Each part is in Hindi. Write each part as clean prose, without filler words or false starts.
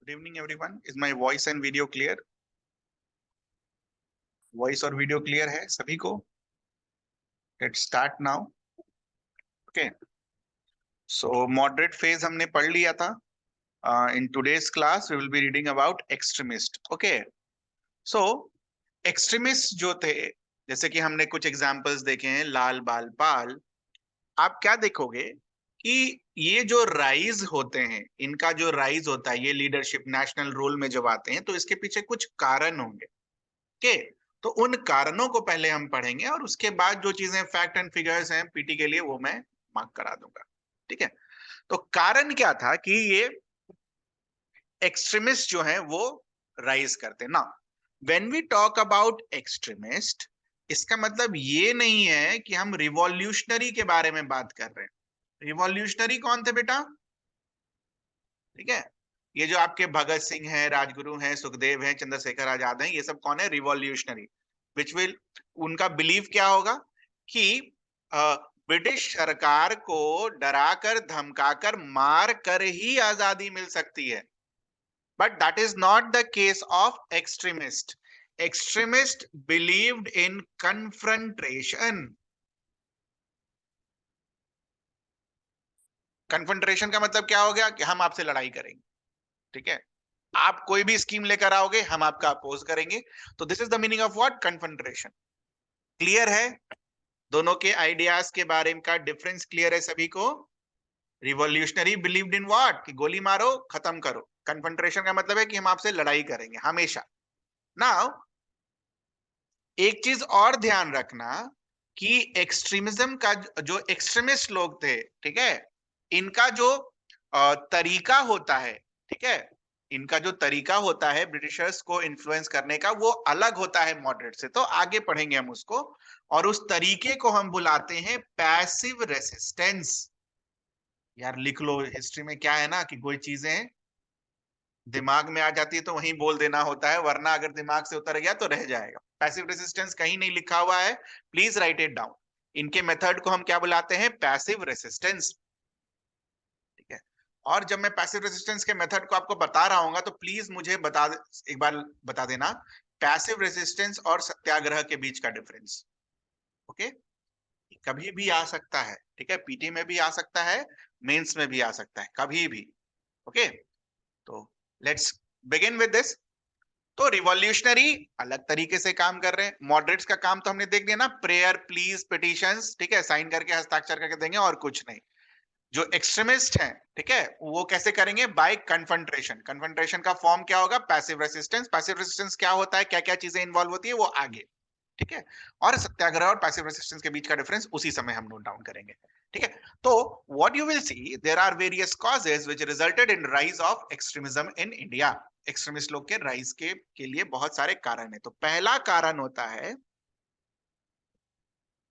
Good evening, everyone. Is my voice and video clear? Voice और video clear है सभी को? Let's start now. Okay. So moderate phase हमने पढ़ लिया था. In today's class, we will be reading about extremist. Okay. So extremists जो थे, जैसे कि हमने कुछ examples देखे हैं, लाल बाल पाल. आप क्या देखोगे कि ये जो राइज होते हैं, इनका जो राइज होता है, ये लीडरशिप नेशनल रोल में जब आते हैं तो इसके पीछे कुछ कारण होंगे. के तो उन कारणों को पहले हम पढ़ेंगे और उसके बाद जो चीजें फैक्ट एंड फिगर्स हैं पीटी के लिए वो मैं मार्क करा दूंगा. ठीक है. तो कारण क्या था कि ये एक्सट्रीमिस्ट जो है वो राइज करते ना. When we talk about extremist, इसका मतलब ये नहीं है कि हम रिवॉल्यूशनरी के बारे में बात कर रहे हैं. रिवॉल्यूशनरी कौन थे बेटा? ठीक है. ये जो आपके भगत सिंह हैं, राजगुरु हैं, सुखदेव हैं, चंद्रशेखर आजाद हैं, ये सब कौन है? रिवॉल्यूशनरी. विच विल, उनका बिलीव क्या होगा कि ब्रिटिश सरकार को डराकर धमकाकर मार कर ही आजादी मिल सकती है. But that is not the case of extremist. Extremist believed in confrontation. Confrontation का मतलब क्या हो गया कि हम आपसे लड़ाई करेंगे. ठीक है. आप कोई भी स्कीम लेकर आओगे, हम आपका अपोज करेंगे. तो this is the meaning of what? Confrontation. Clear है? दोनों के आइडियाज के बारे में का डिफरेंस क्लियर है सभी को? Revolutionary believed in what? कि गोली मारो, खत्म करो. कन्फ्रंटेशन का मतलब है कि हम आपसे लड़ाई करेंगे हमेशा. नाउ एक चीज और ध्यान रखना कि एक्सट्रीमिज्म का जो एक्सट्रीमिस्ट लोग थे, ठीक है, इनका जो तरीका होता है, ठीक है, इनका जो तरीका होता है ब्रिटिशर्स को इन्फ्लुएंस करने का, वो अलग होता है मॉडरेट से. तो आगे पढ़ेंगे हम उसको. और उस तरीके को हम बुलाते हैं पैसिव रेसिस्टेंस. यार लिख लो, हिस्ट्री में क्या है ना कि कोई चीजें दिमाग में आ जाती है तो वहीं बोल देना होता है, वरना अगर दिमाग से उतर गया तो रह जाएगा. पैसिव रेसिस्टेंस कहीं नहीं लिखा हुआ है, प्लीज राइट इट डाउन. इनके मेथड को हम क्या बुलाते हैं? Passive resistance. ठीक है. और जब मैं पैसिव रेसिस्टेंस के मेथड को आपको बता रहा हूँ तो प्लीज मुझे एक बार बता देना पैसिव रेसिस्टेंस और सत्याग्रह के बीच का डिफरेंस. ओके. कभी भी आ सकता है. ठीक है. पीटी में भी आ सकता है, मेंस में भी आ सकता है, कभी भी. ओके. तो लेट्स बिगिन विद दिस. तो रिवॉल्यूशनरी अलग तरीके से काम कर रहे हैं. मॉडरेट्स का काम तो हमने देख लिया ना, प्रेयर, प्लीज, पिटीशंस, ठीक है, साइन करके हस्ताक्षर करके देंगे और कुछ नहीं. जो एक्सट्रीमिस्ट हैं, ठीक है, वो कैसे करेंगे? By confrontation. कन्फ्रंटेशन का फॉर्म क्या होगा? Passive resistance. पैसिव रेसिस्टेंस क्या होता है, क्या क्या चीजें इन्वॉल्व होती है, वो आगे. ठीक है. और सत्याग्रह और पैसिव रेसिस्टेंस के बीच का डिफरेंस उसी समय हम नोट डाउन करेंगे. ठीक है. तो what you will see, there are various causes which resulted in rise of extremism in India. Extremist लोग के राइज के लिए बहुत सारे कारण है. तो पहला कारण होता है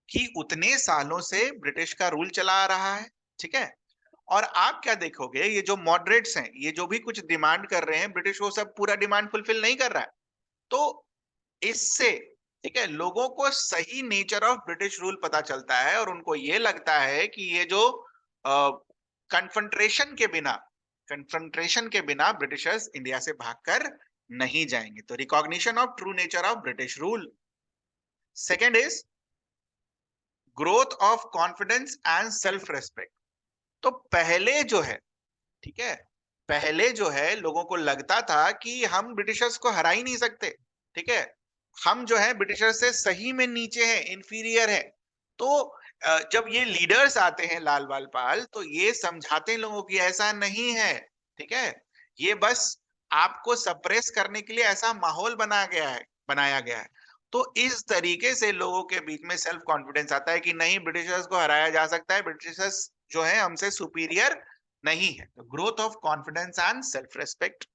कि उतने सालों से ब्रिटिश का रूल चला आ रहा है. ठीक है. और आप क्या देखोगे, ये जो मॉडरेट्स हैं, ये जो भी कुछ डिमांड कर रहे हैं, ब्रिटिश वो सब पूरा डिमांड फुलफिल नहीं कर रहा है. तो इससे, ठीक है, लोगों को सही नेचर ऑफ ब्रिटिश रूल पता चलता है और उनको ये लगता है कि ये जो कन्फ्रंटेशन के बिना ब्रिटिशर्स इंडिया से भागकर नहीं जाएंगे. तो recognition of true nature of British rule. Second is growth of confidence and self respect. तो पहले जो है, ठीक है, पहले जो है लोगों को लगता था कि हम ब्रिटिशर्स को हरा ही नहीं सकते. ठीक है. हम जो है ब्रिटिशर्स से सही में नीचे हैं, इंफीरियर है. तो जब ये लीडर्स आते हैं लाल बाल पाल, तो ये समझाते हैं लोगों की ऐसा नहीं है. ठीक है. ये बस आपको सप्रेस करने के लिए ऐसा माहौल बनाया गया है. तो इस तरीके से लोगों के बीच में सेल्फ कॉन्फिडेंस आता है कि नहीं, ब्रिटिशर्स को हराया जा सकता है, ब्रिटिशर्स जो है हमसे सुपीरियर नहीं है. तो growth of confidence and self respect.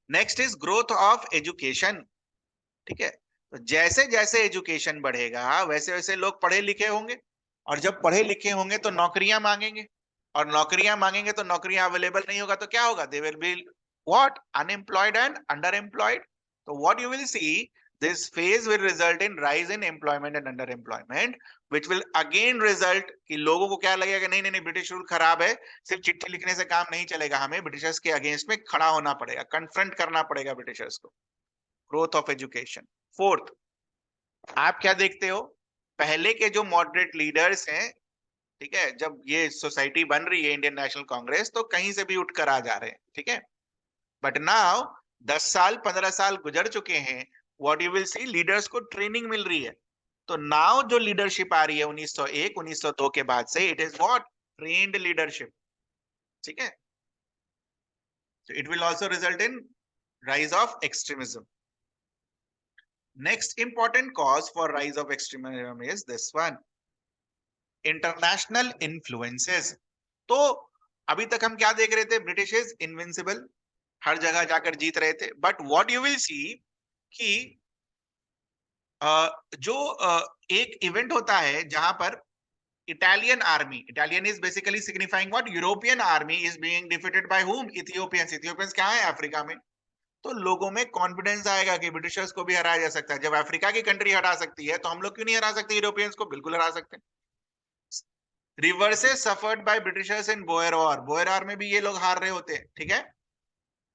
Next is growth of education. ठीक है. तो जैसे जैसे एजुकेशन बढ़ेगा वैसे वैसे लोग पढ़े लिखे होंगे, और जब पढ़े लिखे होंगे तो नौकरियां मांगेंगे, और नौकरियां मांगेंगे तो नौकरियां अवेलेबल नहीं होगा तो क्या होगा? They will be what? Unemployed and under employed. तो what you will see, This phase will result in rise in employment and underemployment, which will again result कि लोगों को क्या लगेगा कि नहीं नहीं नहीं ब्रिटिश रूल खराब है, सिर्फ चिट्ठी लिखने से काम नहीं चलेगा, हमें ब्रिटिशर्स के अगेंस्ट में खड़ा होना पड़ेगा, कन्फ्रंट करना पड़ेगा ब्रिटिशर्स को. Growth of education. फोर्थ, आप क्या देखते हो, पहले के जो मॉडरेट लीडर्स हैं, ठीक है, जब ये सोसाइटी बन रही है इंडियन नेशनल कांग्रेस, तो कहीं से भी उठकर आ जा रहे हैं, ठीक है. बट नाउ 10 साल 15 साल गुजर चुके हैं, what you will C, leaders को ट्रेनिंग मिल रही है. तो नाउ जो लीडरशिप आ रही है 1901 1902 के बाद से, it is what, trained leadership. ठीक है. So it will also result in rise of extremism. Next important cause for rise of extremism is this one, international influences. तो अभी तक हम क्या देख रहे थे, ब्रिटिश इज इनविंसिबल, हर जगह जाकर जीत रहे थे. But what you will see कि जो एक इवेंट होता है जहां पर Italian army, Italian is basically signifying what, European army is being defeated by whom, Ethiopians. इथियोपियंस क्या है, अफ्रीका में. तो लोगों में कॉन्फिडेंस आएगा कि ब्रिटिशर्स को भी हराया जा सकता है. जब अफ्रीका की कंट्री हरा सकती है, तो हम लोग क्यों नहीं हरा सकते यूरोपियंस को, बिल्कुल हरा सकते हैं. Reverses suffered by Britishers in Boer war, Boer war में भी ये लोग हार रहे होते हैं, ठीक है.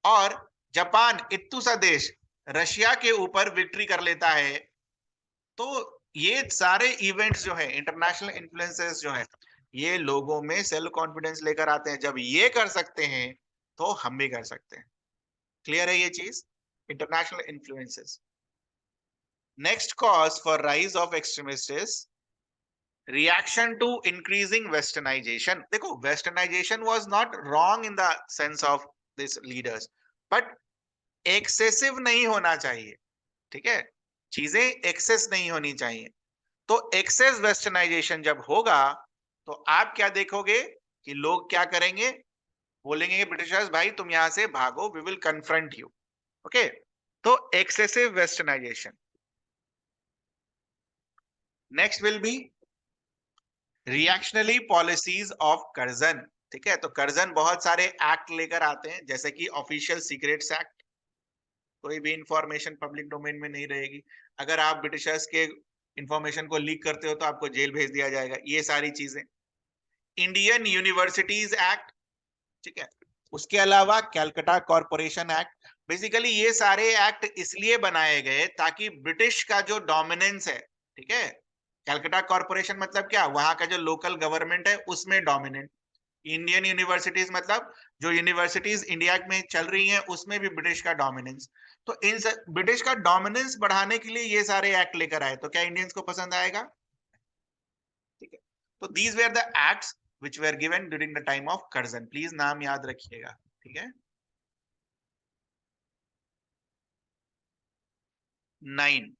और जापान, इत्तू सा देश, रशिया के ऊपर विक्ट्री कर लेता है. तो ये सारे इवेंट्स जो है, इंटरनेशनल इन्फ्लुएंसेस जो है, ये लोगों में सेल्फ कॉन्फिडेंस लेकर आते हैं. जब ये कर सकते हैं तो हम भी कर सकते हैं. क्लियर है ये चीज, international influences. Next cause for rise of extremist is reaction to increasing westernization. देखो, westernization was not wrong in the sense of these leaders, but excessive नहीं होना चाहिए, ठीक है. चीजें एक्सेस नहीं होनी चाहिए. तो एक्सेस वेस्टर्नाइजेशन जब होगा, तो आप क्या देखोगे कि लोग क्या करेंगे, बोलेंगे कि ब्रिटिशर्स भाई तुम यहां से भागो, we will confront you. Okay. तो excessive westernisation. Next will be reactionary policies of Curzon. ठीक है. तो कर्जन बहुत सारे एक्ट लेकर आते हैं, जैसे कि ऑफिशियल सीक्रेट्स एक्ट, कोई भी इंफॉर्मेशन पब्लिक डोमेन में नहीं रहेगी. अगर आप ब्रिटिशर्स के इंफॉर्मेशन को लीक करते हो तो आपको जेल भेज दिया जाएगा. ये सारी चीजें. इंडियन यूनिवर्सिटीज एक्ट, ठीक है. उसके अलावा कैलकाटा कॉरपोरेशन एक्ट. बेसिकली ये सारे एक्ट इसलिए बनाए गए ताकि ब्रिटिश का जो डोमिनेंस है, ठीक है, कैलकाटा कॉरपोरेशन मतलब क्या, वहां का जो लोकल गवर्नमेंट है उसमें डोमिनेंट. इंडियन यूनिवर्सिटीज मतलब जो यूनिवर्सिटीज इंडिया में चल रही हैं उसमें भी ब्रिटिश का डोमिनेंस. तो इन ब्रिटिश का डोमिनेंस बढ़ाने के लिए ये सारे एक्ट लेकर आए. तो क्या इंडियंस को पसंद आएगा? ठीक है. तो these where the acts which were given during the time of Curzon. Please नाम याद रखिएगा. ठीक है. 9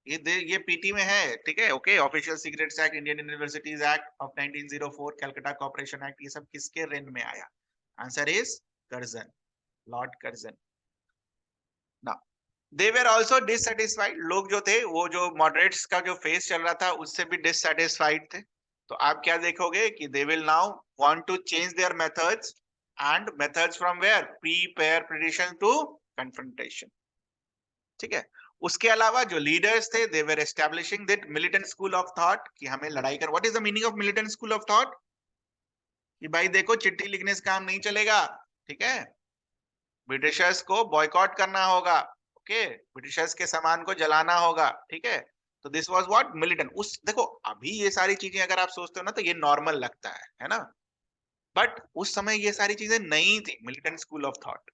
ये पीटी में है. ठीक है. Okay. Official secrets act, Indian universities act of 1904, Calcutta corporation act, ये सब किसके रेन में आया? Answer is Curzon, Lord Curzon. Now they were also dissatisfied. लोग जो थे, वो जो मॉडरेट्स का जो फेस चल रहा था उससे भी डिससैटिस्फाइड थे. तो आप क्या देखोगे कि they will now want to change their methods, and methods from where, prepare prediction to confrontation. ठीक है. उसके अलावा जो लीडर्स थे, they were establishing that militant school of thought, कि हमें लड़ाई कर. What is the meaning of militant school of thought? कि भाई देखो, चिट्ठी लिखने से काम नहीं चलेगा, ठीक है, ब्रिटिशर्स को बॉयकॉट करना होगा. ओके. ब्रिटिशर्स के सामान को जलाना होगा. ठीक है. तो दिस वाज व्हाट, मिलिटेंट. उस देखो, अभी ये सारी चीजें अगर आप सोचते हो ना, तो ये नॉर्मल लगता है ना. बट उस समय ये सारी चीजें नहीं थी. Militant school of thought.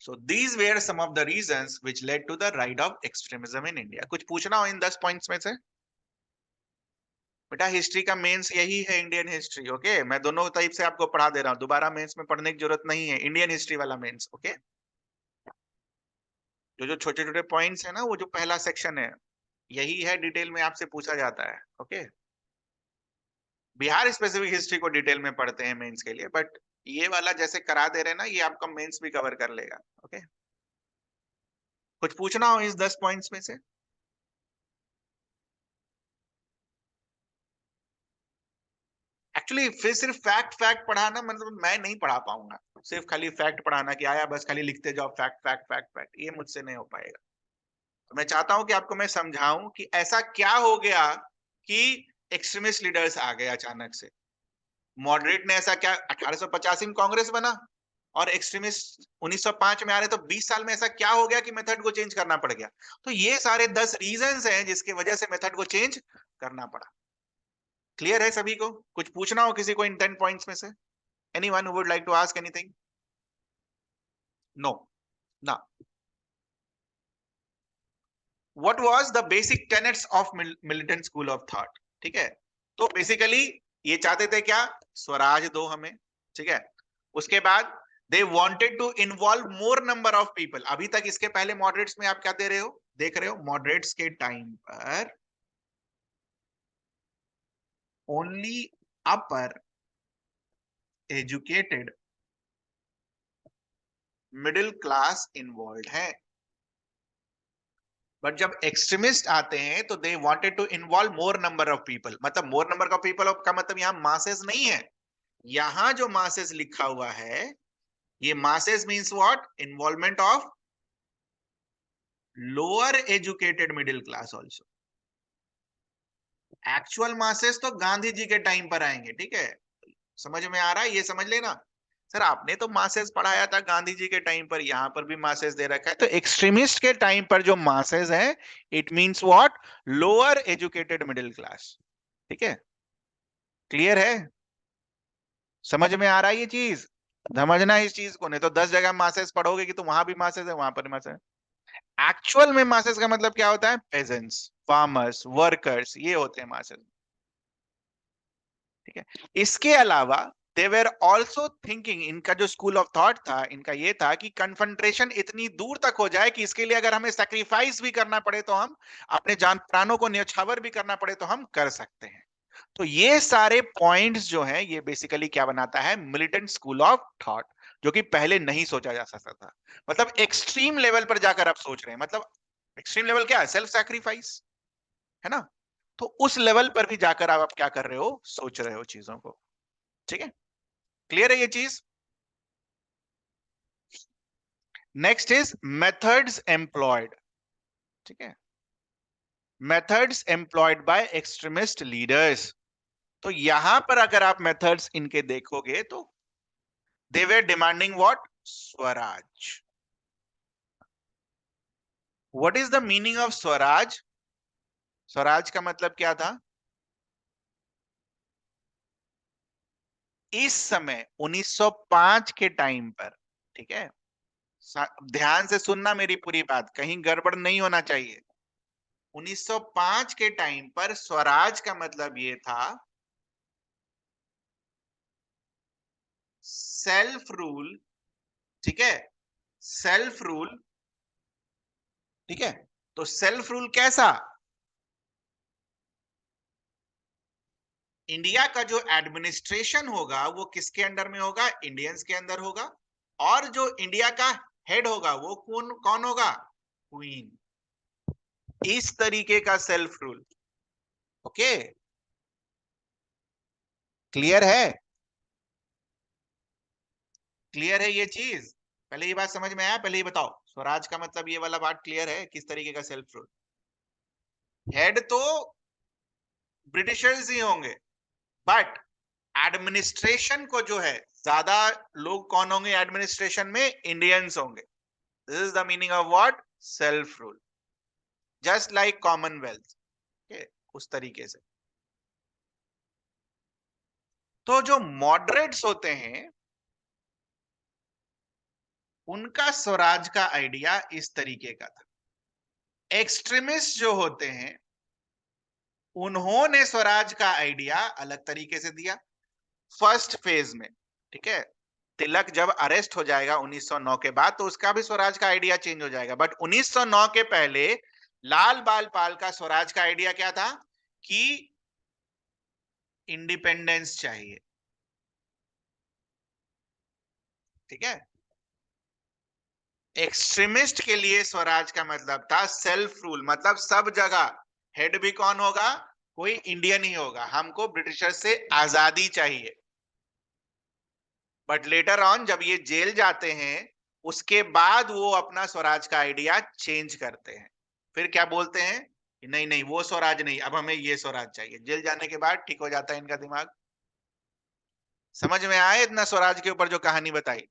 So these were some of the reasons which led to the rise of extremism in India. कुछ पूछना हो इन 10 पॉइंट्स में से? बेटा हिस्ट्री का मेंस यही है, इंडियन हिस्ट्री. ओके. मैं दोनों टाइप से आपको पढ़ा दे रहा हूँ, दोबारा मेंस में पढ़ने की जरूरत नहीं है. इंडियन हिस्ट्री वाला मेंस. ओके. जो छोटे छोटे पॉइंट्स है ना, वो जो पहला सेक्शन है, यही है डिटेल में आपसे पूछा जाता है. ओके. बिहार स्पेसिफिक हिस्ट्री को डिटेल में पढ़ते हैं मेंस के लिए, बट ये वाला जैसे करा दे रहे हैं ना, ये आपका मेंस भी कवर कर लेगा. ओके. कुछ पूछना हो इस 10 पॉइंट्स में से? एक्चुअली फिर सिर्फ फैक्ट फैक्ट पढ़ाना मतलब मैं नहीं पढ़ा पाऊंगा, सिर्फ खाली फैक्ट पढ़ाना कि आया बस खाली लिखते जाओ फैक्ट फैक्ट फैक्ट फैक्ट, ये मुझसे नहीं हो पाएगा। तो मैं चाहता हूं कि आपको मैं समझाऊं कि ऐसा क्या हो गया कि एक्सट्रीमिस्ट लीडर्स आ गए अचानक से। मॉडरेट ने ऐसा क्या, 1885 में कांग्रेस बना और एक्सट्रीमिस्ट 1905 में आ रहे, तो 20 साल में ऐसा क्या हो गया कि मेथड को चेंज करना पड़ गया। तो ये सारे 10 रीजंस हैं जिसकी वजह से मेथड को चेंज करना पड़ा। क्लियर है सभी को? कुछ पूछना हो किसी को इन 10 पॉइंट्स में से? Anyone who would like to ask anything? No ना। What was the basic tenets of militant school of thought? ठीक है, तो बेसिकली ये चाहते थे क्या, स्वराज दो हमें, ठीक है। उसके बाद they wanted to involve more number of people. अभी तक इसके पहले मॉडरेट्स में आप क्या दे रहे हो, देख रहे हो, मॉडरेट्स के टाइम पर only upper educated middle class involve है। बट जब एक्सट्रीमिस्ट आते हैं तो they wanted to involve more number of people. मतलब मोर नंबर ऑफ पीपल का मतलब यहां मासेस नहीं है, यहां जो मासेस लिखा हुआ है ये masses means what, involvement of lower educated middle class also. Actual masses तो गांधी जी के टाइम पर आएंगे, ठीक है, समझ में आ रहा है, ये समझ लेना। सर आपने तो मासेस पढ़ाया था गांधी जी के टाइम पर, यहां पर भी मासेस दे रखा है। तो एक्सट्रीमिस्ट के टाइम पर जो मासेस है it means what, lower educated middle class. ठीक है, क्लियर है, समझ में आ रहा है ये चीज? समझना इस चीज को, नहीं तो 10 जगह मासेस पढ़ोगे कि तो वहां भी मासेस है वहां पर मासेस है। एक्चुअल में मासेस का मतलब क्या होता है, पेजेंट्स, फार्मर्स, वर्कर्स, ये होते हैं मासेस। ठीक है, इसके अलावा दे वेर ऑल्सो थिंकिंग, इनका जो स्कूल ऑफ थॉट था इनका ये था कि कन्फ्रंट्रेशन इतनी दूर तक हो जाए कि इसके लिए अगर हमें सैक्रिफाइस भी करना पड़े तो हम, अपने जान प्राणों को न्यौछावर भी करना पड़े तो हम कर सकते हैं। तो ये सारे पॉइंट्स जो हैं ये बेसिकली क्या बनाता है, मिलिटेंट स्कूल ऑफ थॉट, जो कि पहले नहीं सोचा जा सकता था। मतलब एक्सट्रीम लेवल पर जाकर आप सोच रहे हैं, मतलब एक्सट्रीम लेवल क्या है, सेल्फ सैक्रिफाइस, है ना। तो उस लेवल पर भी जाकर आप क्या कर रहे हो, सोच रहे हो चीजों को। ठीक है, क्लियर है ये चीज? Next is methods employed. ठीक है, methods employed by extremist leaders. तो यहां पर अगर आप मेथड्स इनके देखोगे तो they were demanding what, Swaraj. What is the meaning of Swaraj? Swaraj का मतलब क्या था? इस समय 1905 के टाइम पर, ठीक है, ध्यान से सुनना मेरी पूरी बात, कहीं गड़बड़ नहीं होना चाहिए। 1905 के टाइम पर स्वराज का मतलब ये था सेल्फ रूल। ठीक है, सेल्फ रूल। ठीक है, तो सेल्फ रूल कैसा, इंडिया का जो एडमिनिस्ट्रेशन होगा वो किसके अंडर में होगा, इंडियंस के अंदर होगा। और जो इंडिया का हेड होगा वो कौन कौन होगा, क्वीन। इस तरीके का सेल्फ रूल। ओके, क्लियर है? क्लियर है ये चीज? पहले ये बात समझ में आया, पहले ये बताओ स्वराज का मतलब, ये वाला बात क्लियर है, किस तरीके का सेल्फ रूल? हेड तो ब्रिटिशर्स ही होंगे, बट एडमिनिस्ट्रेशन को जो है, ज्यादा लोग कौन होंगे एडमिनिस्ट्रेशन में, इंडियंस होंगे। This is the meaning of what, self rule, just like Commonwealth. उस तरीके से। तो जो मॉडरेट्स होते हैं उनका स्वराज का आइडिया इस तरीके का था। एक्सट्रीमिस्ट जो होते हैं उन्होंने स्वराज का आइडिया अलग तरीके से दिया फर्स्ट फेज में। ठीक है, तिलक जब अरेस्ट हो जाएगा 1909 के बाद तो उसका भी स्वराज का आइडिया चेंज हो जाएगा, बट 1909 के पहले लाल बाल पाल का स्वराज का आइडिया क्या था कि इंडिपेंडेंस चाहिए। ठीक है, एक्सट्रीमिस्ट के लिए स्वराज का मतलब था सेल्फ रूल, मतलब सब जगह हेड भी कौन होगा, कोई इंडियन ही होगा, हमको ब्रिटिशर से आजादी चाहिए। बट लेटर ऑन जब ये जेल जाते हैं, उसके बाद वो अपना स्वराज का आइडिया चेंज करते हैं। फिर क्या बोलते हैं कि नहीं नहीं वो स्वराज नहीं, अब हमें ये स्वराज चाहिए। जेल जाने के बाद ठीक हो जाता है इनका दिमाग। समझ में आए इतना स्वराज के ऊपर जो कहानी बताई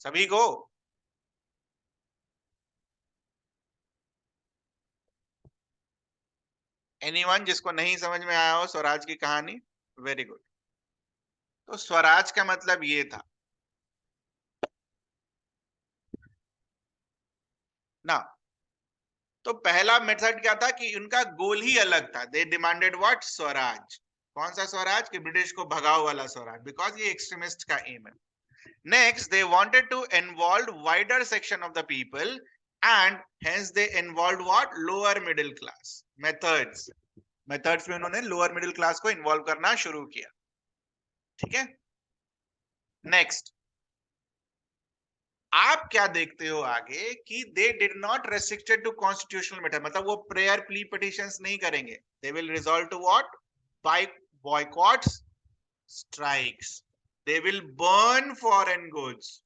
सभी को? एनीवन जिसको नहीं समझ में आया हो स्वराज की कहानी? Very good. तो स्वराज का मतलब ये था ना। तो पहला मेथड क्या था कि उनका गोल ही अलग था। They demanded what? स्वराज। कौन सा स्वराज? कि ब्रिटिश को भगाओ वाला स्वराज, बिकॉज ये एक्सट्रीमिस्ट का एम है। Next, they wanted to involve wider section of the people and hence they involve what? Lower middle class. Methods में उन्होंने लोअर मिडिल क्लास को इन्वॉल्व करना शुरू किया। ठीक है। नेक्स्ट, आप क्या देखते हो आगे कि they did not restricted to constitutional matter, मतलब वो प्रेयर प्ली पिटिशंस नहीं करेंगे। They will resolve to what? By boycotts, strikes. They will burn foreign goods.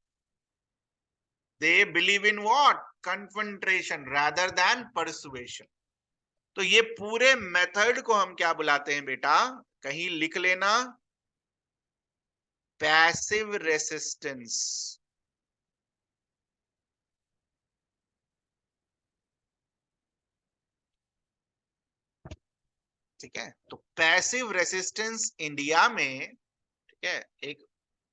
They believe in what? Confrontation rather than persuasion. तो ये पूरे मेथड को हम क्या बुलाते हैं बेटा? कहीं लिख लेना, पैसिव रेसिस्टेंस। ठीक है। तो पैसिव रेसिस्टेंस इंडिया में, ठीक है, एक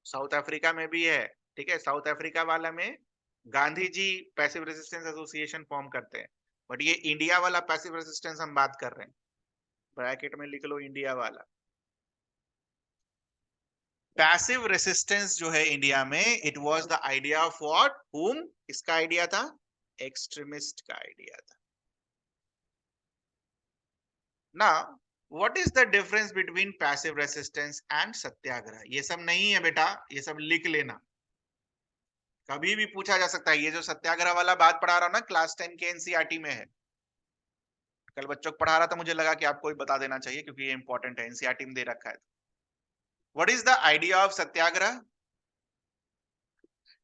साउथ अफ्रीका में भी है। ठीक है, साउथ अफ्रीका वाला में Gandhi ji passive resistance association form करते हैं। बट ये इंडिया वाला पैसिव रेजिस्टेंस हम बात कर रहे हैं, ब्रैकेट में लिख लो इंडिया वाला। पैसिव रेसिस्टेंस जो है इंडिया में, it was the idea of what? Whom? इसका आइडिया था? एक्सट्रीमिस्ट का आइडिया था ना। What is the difference between passive resistance and Satyagraha? ये सब नहीं है बेटा, ये सब लिख लेना। कभी भी पूछा जा सकता है। ये जो सत्याग्रह वाला बात पढ़ा रहा हूं ना, क्लास 10 के एनसीईआरटी में है। कल बच्चों को पढ़ा रहा था, मुझे लगा कि आपको भी बता देना चाहिए क्योंकि ये इंपॉर्टेंट है, एनसीईआरटी में दे रखा है। What is the idea of Satyagraha?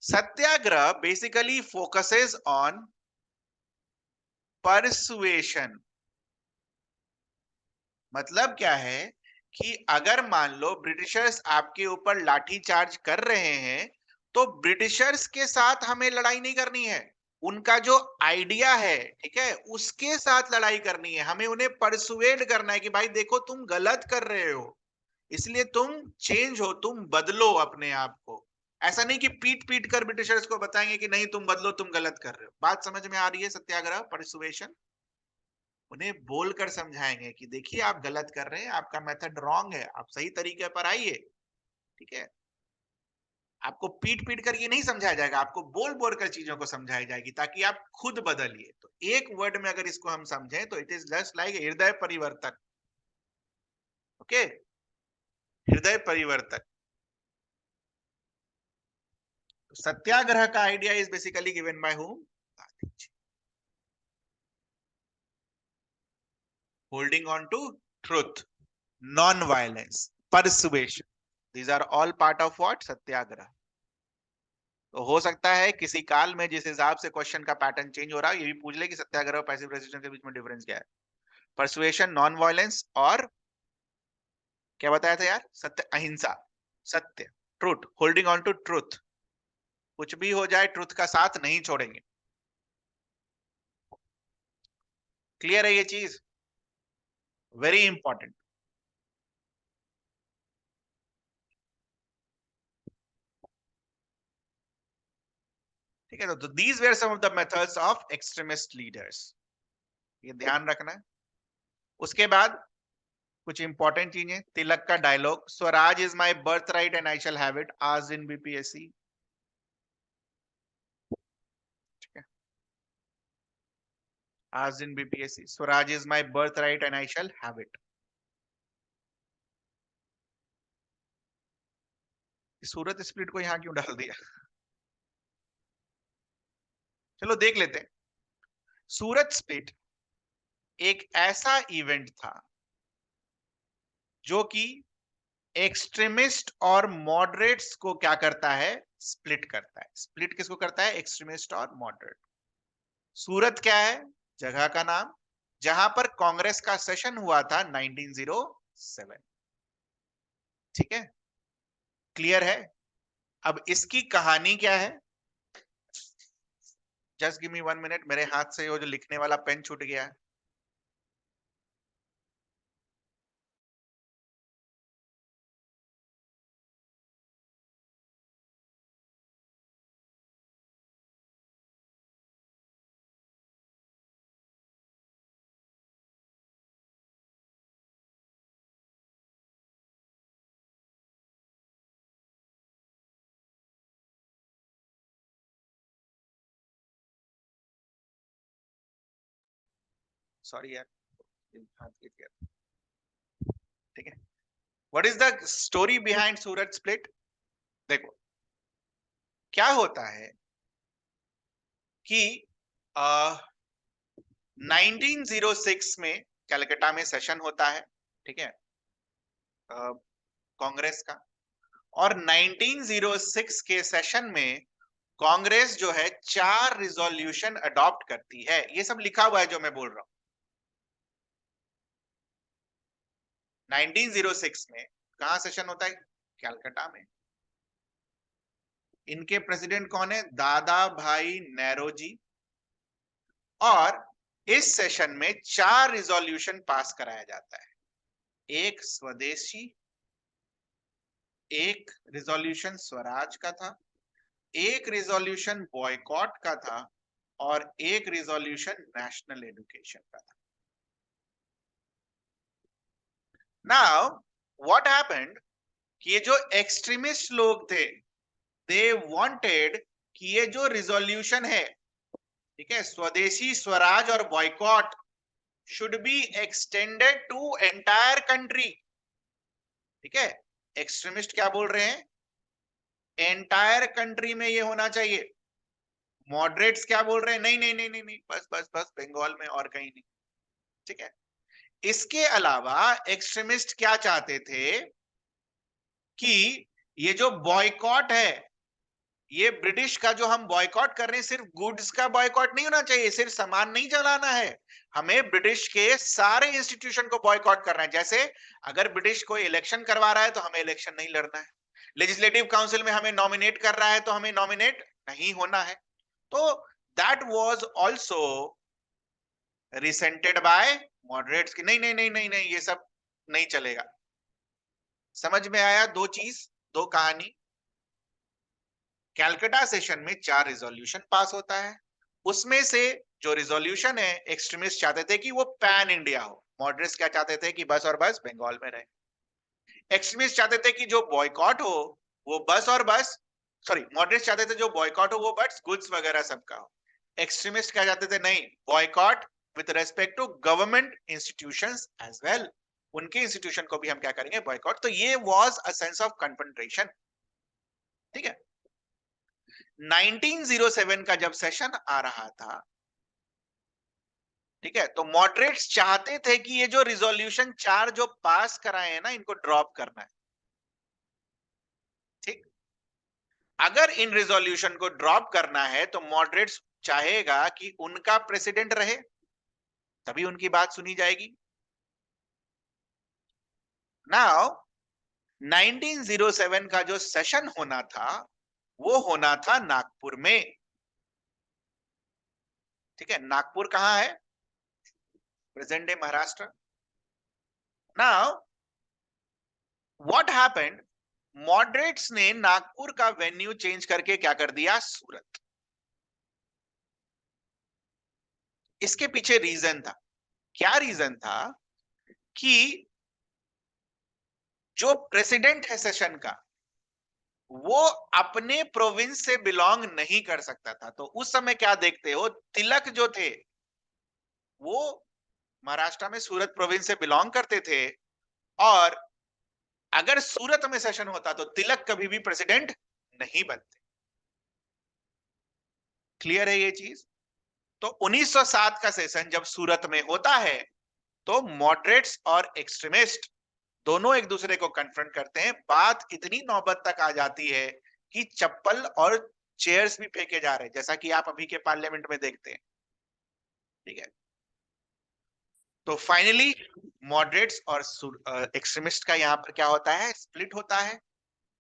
Satyagraha basically focuses on persuasion. मतलब क्या है कि अगर मान लो ब्रिटिशर्स आपके ऊपर लाठी चार्ज कर रहे हैं, तो ब्रिटिशर्स के साथ हमें लड़ाई नहीं करनी है, उनका जो आइडिया है, ठीक है, उसके साथ लड़ाई करनी है। हमें उन्हें परसुएड करना है कि भाई देखो तुम गलत कर रहे हो, इसलिए तुम चेंज हो, तुम बदलो अपने आप को। ऐसा नहीं कि पीट पीट कर ब्रिटिशर्स को बताएंगे कि नहीं तुम बदलो, तुम गलत कर रहे हो। बात समझ में आ रही है? सत्याग्रह, परसुएशन। उन्हें बोलकर समझाएंगे कि देखिए आप गलत कर रहे हैं, आपका मेथड रॉन्ग है, आप सही तरीके पर आइए। ठीक है। आपको पीट पीट कर ये नहीं समझाया जाएगा, आपको बोल बोल कर चीजों को समझाई जाएगी ताकि आप खुद बदलिए। तो एक वर्ड में अगर इसको हम समझें तो इट इज जस्ट लाइक हृदय परिवर्तन। ओके, हृदय परिवर्तन। तो सत्याग्रह का idea is basically given by whom? Holding on to truth, non violence, persuasion, these are all part of what? Satyagraha. तो हो सकता है किसी काल में जिस हिसाब से क्वेश्चन का पैटर्न चेंज हो रहा है, ये भी पूछ ले कि सत्याग्रह और पैसिव रेजिस्टेंस के बीच में डिफरेंस क्या है। परसुएशन, नॉन वायलेंस, और क्या बताया था यार? सत्य, अहिंसा, सत्य, truth, holding on to truth. कुछ भी हो जाए ट्रूथ का साथ नहीं छोड़ेंगे। क्लियर है ये चीज? Very important. ठीक है। तो these were some of the methods of extremist leaders, ये ध्यान रखना है। उसके बाद कुछ इंपॉर्टेंट चीजें, तिलक का dialogue, Swaraj is my birth right and I shall have it, आज इन बीपीएससी। आज in BPSC, Swaraj is my birth right and I shall have it. Surat split को यहां क्यों डाल दिया? चलो देख लेते हैं। सूरत स्प्लिट एक ऐसा इवेंट था जो कि एक्सट्रीमिस्ट और मॉडरेट्स को क्या करता है, स्प्लिट करता है। स्प्लिट किसको करता है, एक्सट्रीमिस्ट और मॉडरेट। सूरत क्या है, जगह का नाम, जहां पर कांग्रेस का सेशन हुआ था 1907। ठीक है, क्लियर है। अब इसकी कहानी क्या है, जस्ट गिव मी 1 मिनट, मेरे हाथ से वो जो लिखने वाला पेन छूट गया है। सॉरी यार, हाथ गिर गया। ठीक है, what is the story behind Surat split. देखो क्या होता है कि 1906 में कलकत्ता में सेशन होता है। ठीक है, कांग्रेस का। और 1906 के सेशन में कांग्रेस जो है 4 रिजोल्यूशन अडॉप्ट करती है। ये सब लिखा हुआ है जो मैं बोल रहा हूं। 1906 में कहां सेशन होता है, कलकत्ता में। इनके प्रेसिडेंट कौन है, दादा भाई नेहरू और इस सेशन में 4 रिजोल्यूशन पास कराया जाता है। एक स्वदेशी, एक रिजोल्यूशन स्वराज का था, एक रिजोल्यूशन बॉयकॉट का था और एक रिजोल्यूशन नेशनल एजुकेशन का था। नाउ व्हाट हैपेंड कि ये जो एक्सट्रीमिस्ट लोग थे, दे वांटेड कि ये जो रिजोल्यूशन है, ठीक है, स्वदेशी स्वराज और boycott should be extended to entire country. ठीक है, एक्सट्रीमिस्ट क्या बोल रहे हैं, एंटायर कंट्री में ये होना चाहिए। मॉडरेट्स क्या बोल रहे हैं, नहीं नहीं नहीं नहीं नहीं, बस बस बस बंगाल में और कहीं नहीं। ठीक है, इसके अलावा एक्सट्रीमिस्ट क्या चाहते थे कि ये जो बॉयकॉट है, ये ब्रिटिश का जो हम बॉयकॉट कर रहे हैं, सिर्फ गुड्स का बॉयकॉट नहीं होना चाहिए, सिर्फ सामान नहीं चलाना है, हमें ब्रिटिश के सारे इंस्टीट्यूशन को बॉयकॉट करना है। जैसे अगर ब्रिटिश कोई इलेक्शन करवा रहा है तो हमें इलेक्शन नहीं लड़ना है, लेजिस्लेटिव काउंसिल में हमें नॉमिनेट कर रहा है तो हमें नॉमिनेट नहीं होना है। तो that was also resented by moderates की, नहीं नहीं नहीं नहीं नहीं, ये सब नहीं चलेगा। समझ में आया, दो चीज, दो कहानी। कैलकाटा सेशन में 4 रिजोल्यूशन पास होता है, उसमें से जो रिजोल्यूशन है, एक्सट्रीमिस्ट चाहते थे कि वो पैन इंडिया हो, मॉडरेट्स क्या चाहते थे कि बस और बस बंगाल में रहे। एक्सट्रीमिस्ट चाहते थे कि जो बॉयकॉट हो वो बस और बस, सॉरी, मॉडरेट्स चाहते थे जो बॉयकॉट हो वो बस गुड्स वगैरह सबका हो। एक्सट्रीमिस्ट क्या चाहते थे, नहीं, boycott with respect to government institutions as well, उनके इंस्टीट्यूशन को भी हम क्या करेंगे, बॉयकॉट। तो ये was a sense of confrontation. ठीक है, 1907 का जब सेशन आ रहा था, ठीक है, तो मॉडरेट्स चाहते थे कि ये जो रिजोल्यूशन 4 जो पास कराए हैं ना, इनको ड्रॉप करना है। ठीक, अगर इन रिजोल्यूशन को ड्रॉप करना है तो मॉडरेट्स चाहेगा कि उनका प्रेसिडेंट रहे, तभी उनकी बात सुनी जाएगी। नाउ 1907 का जो सेशन होना था वो होना था नागपुर में। ठीक है, नागपुर कहां है, present day Maharashtra. Now what happened, moderates ने नागपुर का वेन्यू चेंज करके क्या कर दिया, सूरत। इसके पीछे रीजन था, क्या रीजन था कि जो प्रेसिडेंट है सेशन का, वो अपने प्रोविंस से बिलोंग नहीं कर सकता था। तो उस समय क्या देखते हो, तिलक जो थे वो महाराष्ट्र में सूरत प्रोविंस से बिलोंग करते थे, और अगर सूरत में सेशन होता तो तिलक कभी भी प्रेसिडेंट नहीं बनते। क्लियर है ये चीज। तो 1907 का सेशन जब सूरत में होता है तो मॉडरेट्स और एक्सट्रीमिस्ट दोनों एक दूसरे को कन्फ्रंट करते हैं। बात इतनी नौबत तक आ जाती है कि चप्पल और चेयर्स भी फेंके जा रहे हैं, जैसा कि आप अभी के पार्लियामेंट में देखते हैं। ठीक है, तो फाइनली मॉडरेट्स और एक्सट्रीमिस्ट का यहाँ पर क्या होता है, स्प्लिट होता है।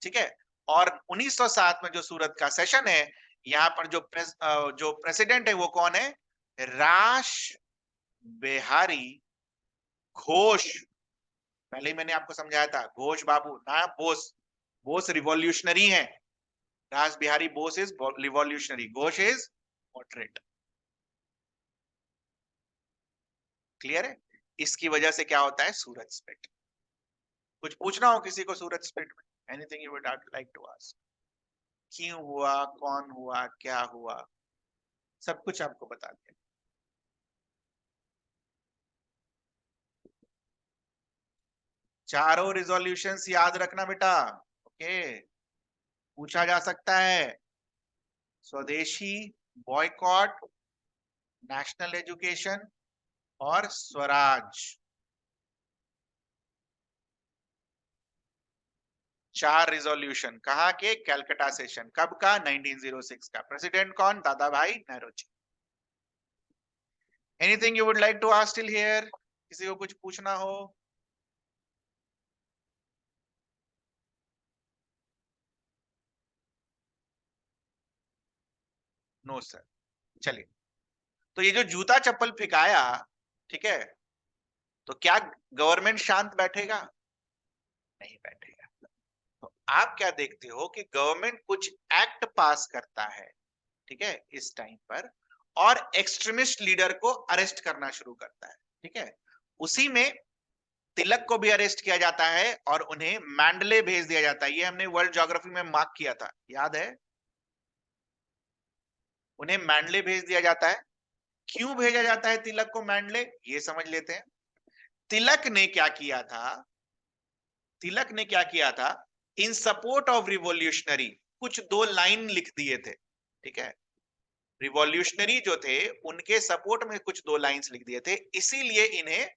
ठीक है, और 1907 में जो सूरत का सेशन है, यहाँ पर जो प्रेसिडेंट है वो कौन है, रास बिहारी घोष। पहले ही मैंने आपको समझाया था, घोष बाबू ना बोस। बोस रिवॉल्यूशनरी है, रास Bihari Bose is revolutionary, Ghosh is moderate. Clear है? इसकी वजह से क्या होता है, सूरत स्प्लिट। कुछ पूछना हो किसी को सूरत स्प्लिट में, anything you would like to ask? क्यों हुआ, कौन हुआ, क्या हुआ, सब कुछ आपको बता दिया। चारों रिजोल्यूशंस याद रखना बेटा। ओके, पूछा जा सकता है। स्वदेशी, बॉयकॉट, नेशनल एजुकेशन और स्वराज। चार रिजोल्यूशन कहाँ के, कैलकाटा सेशन। कब का, 1906 का। प्रेसिडेंट कौन, Dadabhai Nehru. Anything you would like to ask till here? किसी को कुछ पूछना हो? No sir. चलिए, तो ये जो जूता चप्पल फेंकाया, ठीक है, तो क्या गवर्नमेंट शांत बैठेगा? नहीं बैठेगा। तो आप क्या देखते हो कि गवर्नमेंट कुछ एक्ट पास करता है, ठीक है, इस टाइम पर, और एक्सट्रीमिस्ट लीडर को अरेस्ट करना शुरू करता है। ठीक है, उसी में तिलक को भी अरेस्ट किया जाता है और उन्हें मैंडले भेज दिया जाता है। ये हमने वर्ल्ड ज्योग्राफी में मार्क किया था, याद है? उन्हें मैंडले भेज दिया जाता है। क्यों भेजा जाता है तिलक को मैंडले, ये समझ लेते हैं। तिलक ने क्या किया था, तिलक ने क्या किया था, इन सपोर्ट ऑफ रिवॉल्यूशनरी कुछ दो लाइन लिख दिए थे। ठीक है, रिवॉल्यूशनरी जो थे उनके सपोर्ट में कुछ दो लाइंस लिख दिए थे, इसीलिए इन्हें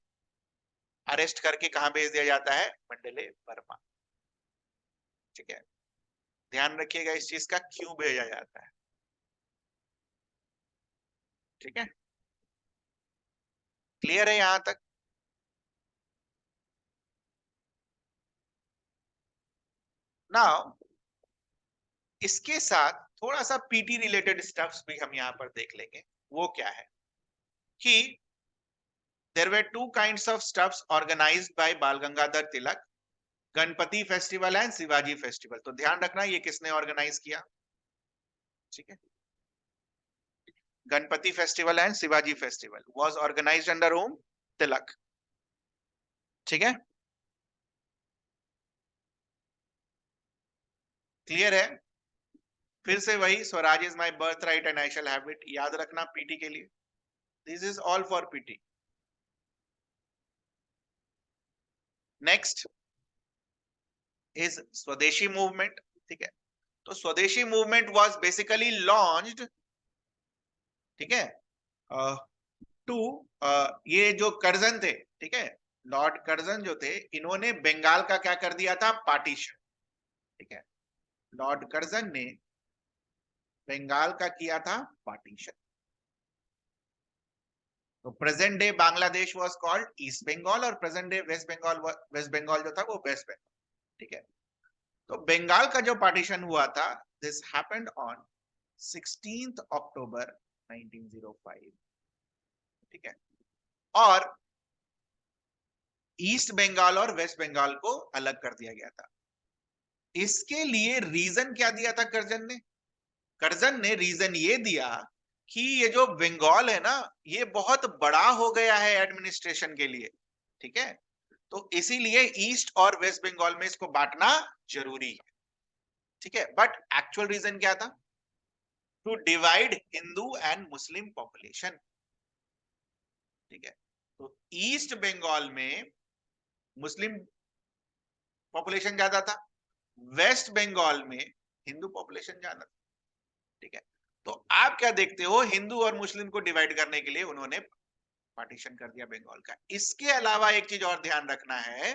अरेस्ट करके कहां भेज दिया जाता है, मंडले बर्मा। ठीक है, ध्यान रखिएगा इस चीज का, क्यों भेजा जाता है। ठीक है, क्लियर है यहां तक? नाउ इसके साथ थोड़ा सा पीटी रिलेटेड स्टफ्स भी हम यहां पर देख लेंगे। वो क्या है कि there were two kinds of stuffs organized by Bal Gangadhar Tilak, Ganpati festival and Shivaji festival. तो ध्यान रखना ये किसने ऑर्गेनाइज किया। ठीक है, Ganpati festival and Shivaji festival was organized under whom, Tilak. ठीक है, क्लियर है? फिर से वही, Swaraj is my birth right and I shall have it, याद रखना पीटी के लिए। This is all for PT. Next is Swadeshi movement. ठीक है, तो स्वदेशी मूवमेंट वाज बेसिकली लॉन्च्ड, ठीक है, टू ये जो कर्जन थे, ठीक है, लॉर्ड कर्जन जो थे, इन्होंने बंगाल का क्या कर दिया था, पार्टीशन। ठीक है, लॉर्ड कर्जन ने बंगाल का किया था पार्टीशन। तो present day Bangladesh was called East Bengal और प्रेजेंट डे वेस्ट बंगाल जो था वो वेस्ट बंगाल। ठीक है, तो बंगाल का जो पार्टीशन हुआ था, दिस हैपेंड ऑन 16th अक्टूबर 1905। ठीक है, और ईस्ट बंगाल और वेस्ट बंगाल को अलग कर दिया गया था। इसके लिए रीजन क्या दिया था कर्जन ने, कर्जन ने रीजन ये दिया कि ये जो बंगाल है ना, ये बहुत बड़ा हो गया है एडमिनिस्ट्रेशन के लिए। ठीक है, तो इसीलिए ईस्ट और वेस्ट बंगाल में इसको बांटना जरूरी है। ठीक है, बट एक्चुअल रीजन क्या था, to divide Hindu and Muslim population. ठीक है, तो ईस्ट बंगाल में मुस्लिम पॉपुलेशन ज्यादा था, वेस्ट बंगाल में हिंदू पॉपुलेशन ज्यादा था। ठीक है, तो आप क्या देखते हो, हिंदू और मुस्लिम को डिवाइड करने के लिए उन्होंने पार्टीशन कर दिया बंगाल का। इसके अलावा एक चीज और ध्यान रखना है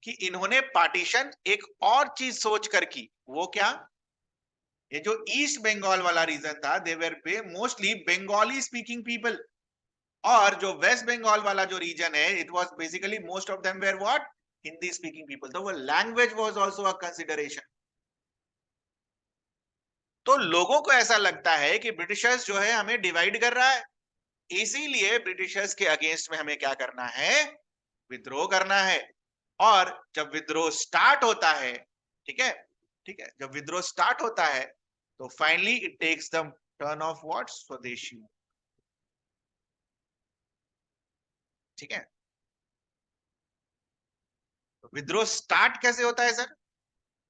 कि इन्होंने पार्टीशन एक और चीज सोच कर की, वो क्या, ये जो ईस्ट बंगाल वाला रीजन था, they were mostly Bengali speaking people, और जो वेस्ट बंगाल वाला जो रीजन है, it was basically most of them were what, Hindi speaking people. तो वो language was also a consideration. तो लोगों को ऐसा लगता है कि ब्रिटिशर्स जो है हमें डिवाइड कर रहा है, इसीलिए ब्रिटिशर्स के अगेंस्ट में हमें क्या करना है, विद्रोह करना है। और जब विद्रोह स्टार्ट होता है, ठीक है, ठीक है, जब विद्रोह स्टार्ट होता है तो finally it takes the turn of what, Swadeshi. ठीक है, तो विद्रोह स्टार्ट कैसे होता है सर,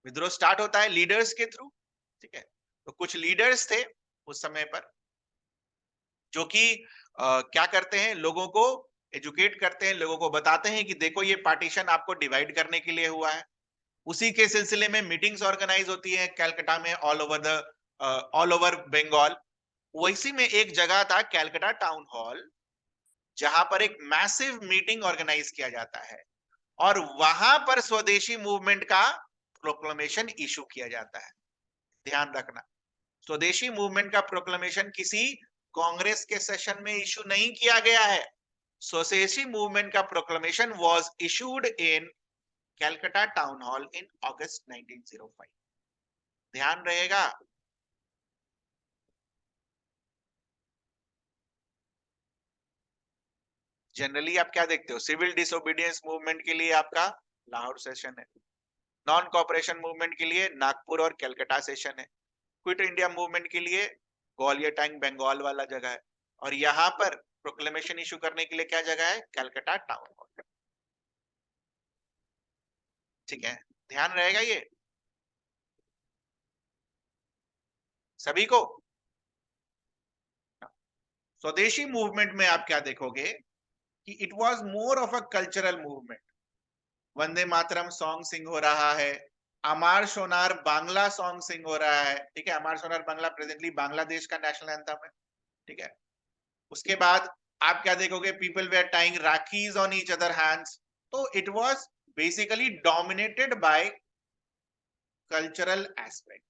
विद्रोह स्टार्ट होता है लीडर्स के थ्रू। ठीक है, तो कुछ लीडर्स थे उस समय पर जो कि क्या करते हैं, लोगों को एजुकेट करते हैं, लोगों को बताते हैं कि देखो ये पार्टीशन आपको डिवाइड करने के लिए हुआ है। उसी के सिलसिले में मीटिंग्स ऑर्गेनाइज होती है कैलकाटा में, ऑल ओवर बंगाल। वैसी में एक जगह था कैलकाटा टाउन हॉल, जहां पर एक मैसिव मीटिंग ऑर्गेनाइज किया जाता है, और वहां पर स्वदेशी मूवमेंट का प्रोक्लेमेशन इशू किया जाता है। ध्यान रखना, स्वदेशी मूवमेंट का प्रोक्लेमेशन किसी कांग्रेस के सेशन में इशू नहीं किया गया है। स्वदेशी मूवमेंट का proclamation was issued in Calcutta town hall in August 1905। ध्यान रहेगा। जनरली आप क्या देखते हो, सिविल डिसोबीडियंस मूवमेंट के लिए आपका लाहौर सेशन है, नॉन कॉपरेशन मूवमेंट के लिए नागपुर और कलकत्ता सेशन है, क्विट इंडिया मूवमेंट के लिए ग्वालियर टैंक बंगाल वाला जगह है, और यहाँ पर प्रोक्लेमेशन इशू करने के लिए क्या जगह है, कलकत्ता टाउन हॉल। ठीक है, ध्यान रहेगा ये सभी को। स्वदेशी मूवमेंट में आप क्या देखोगे कि it was more of a cultural movement. Vande Mataram song सिंग हो रहा है, अमार सोनार बांग्ला सॉन्ग सिंग हो रहा है। ठीक है, अमार सोनार बांग्ला प्रेजेंटली बांग्लादेश का नेशनल एंथम है। ठीक है, उसके बाद आप क्या देखोगे, people were tying rakhis on each other hands. तो it was basically dominated by cultural aspect.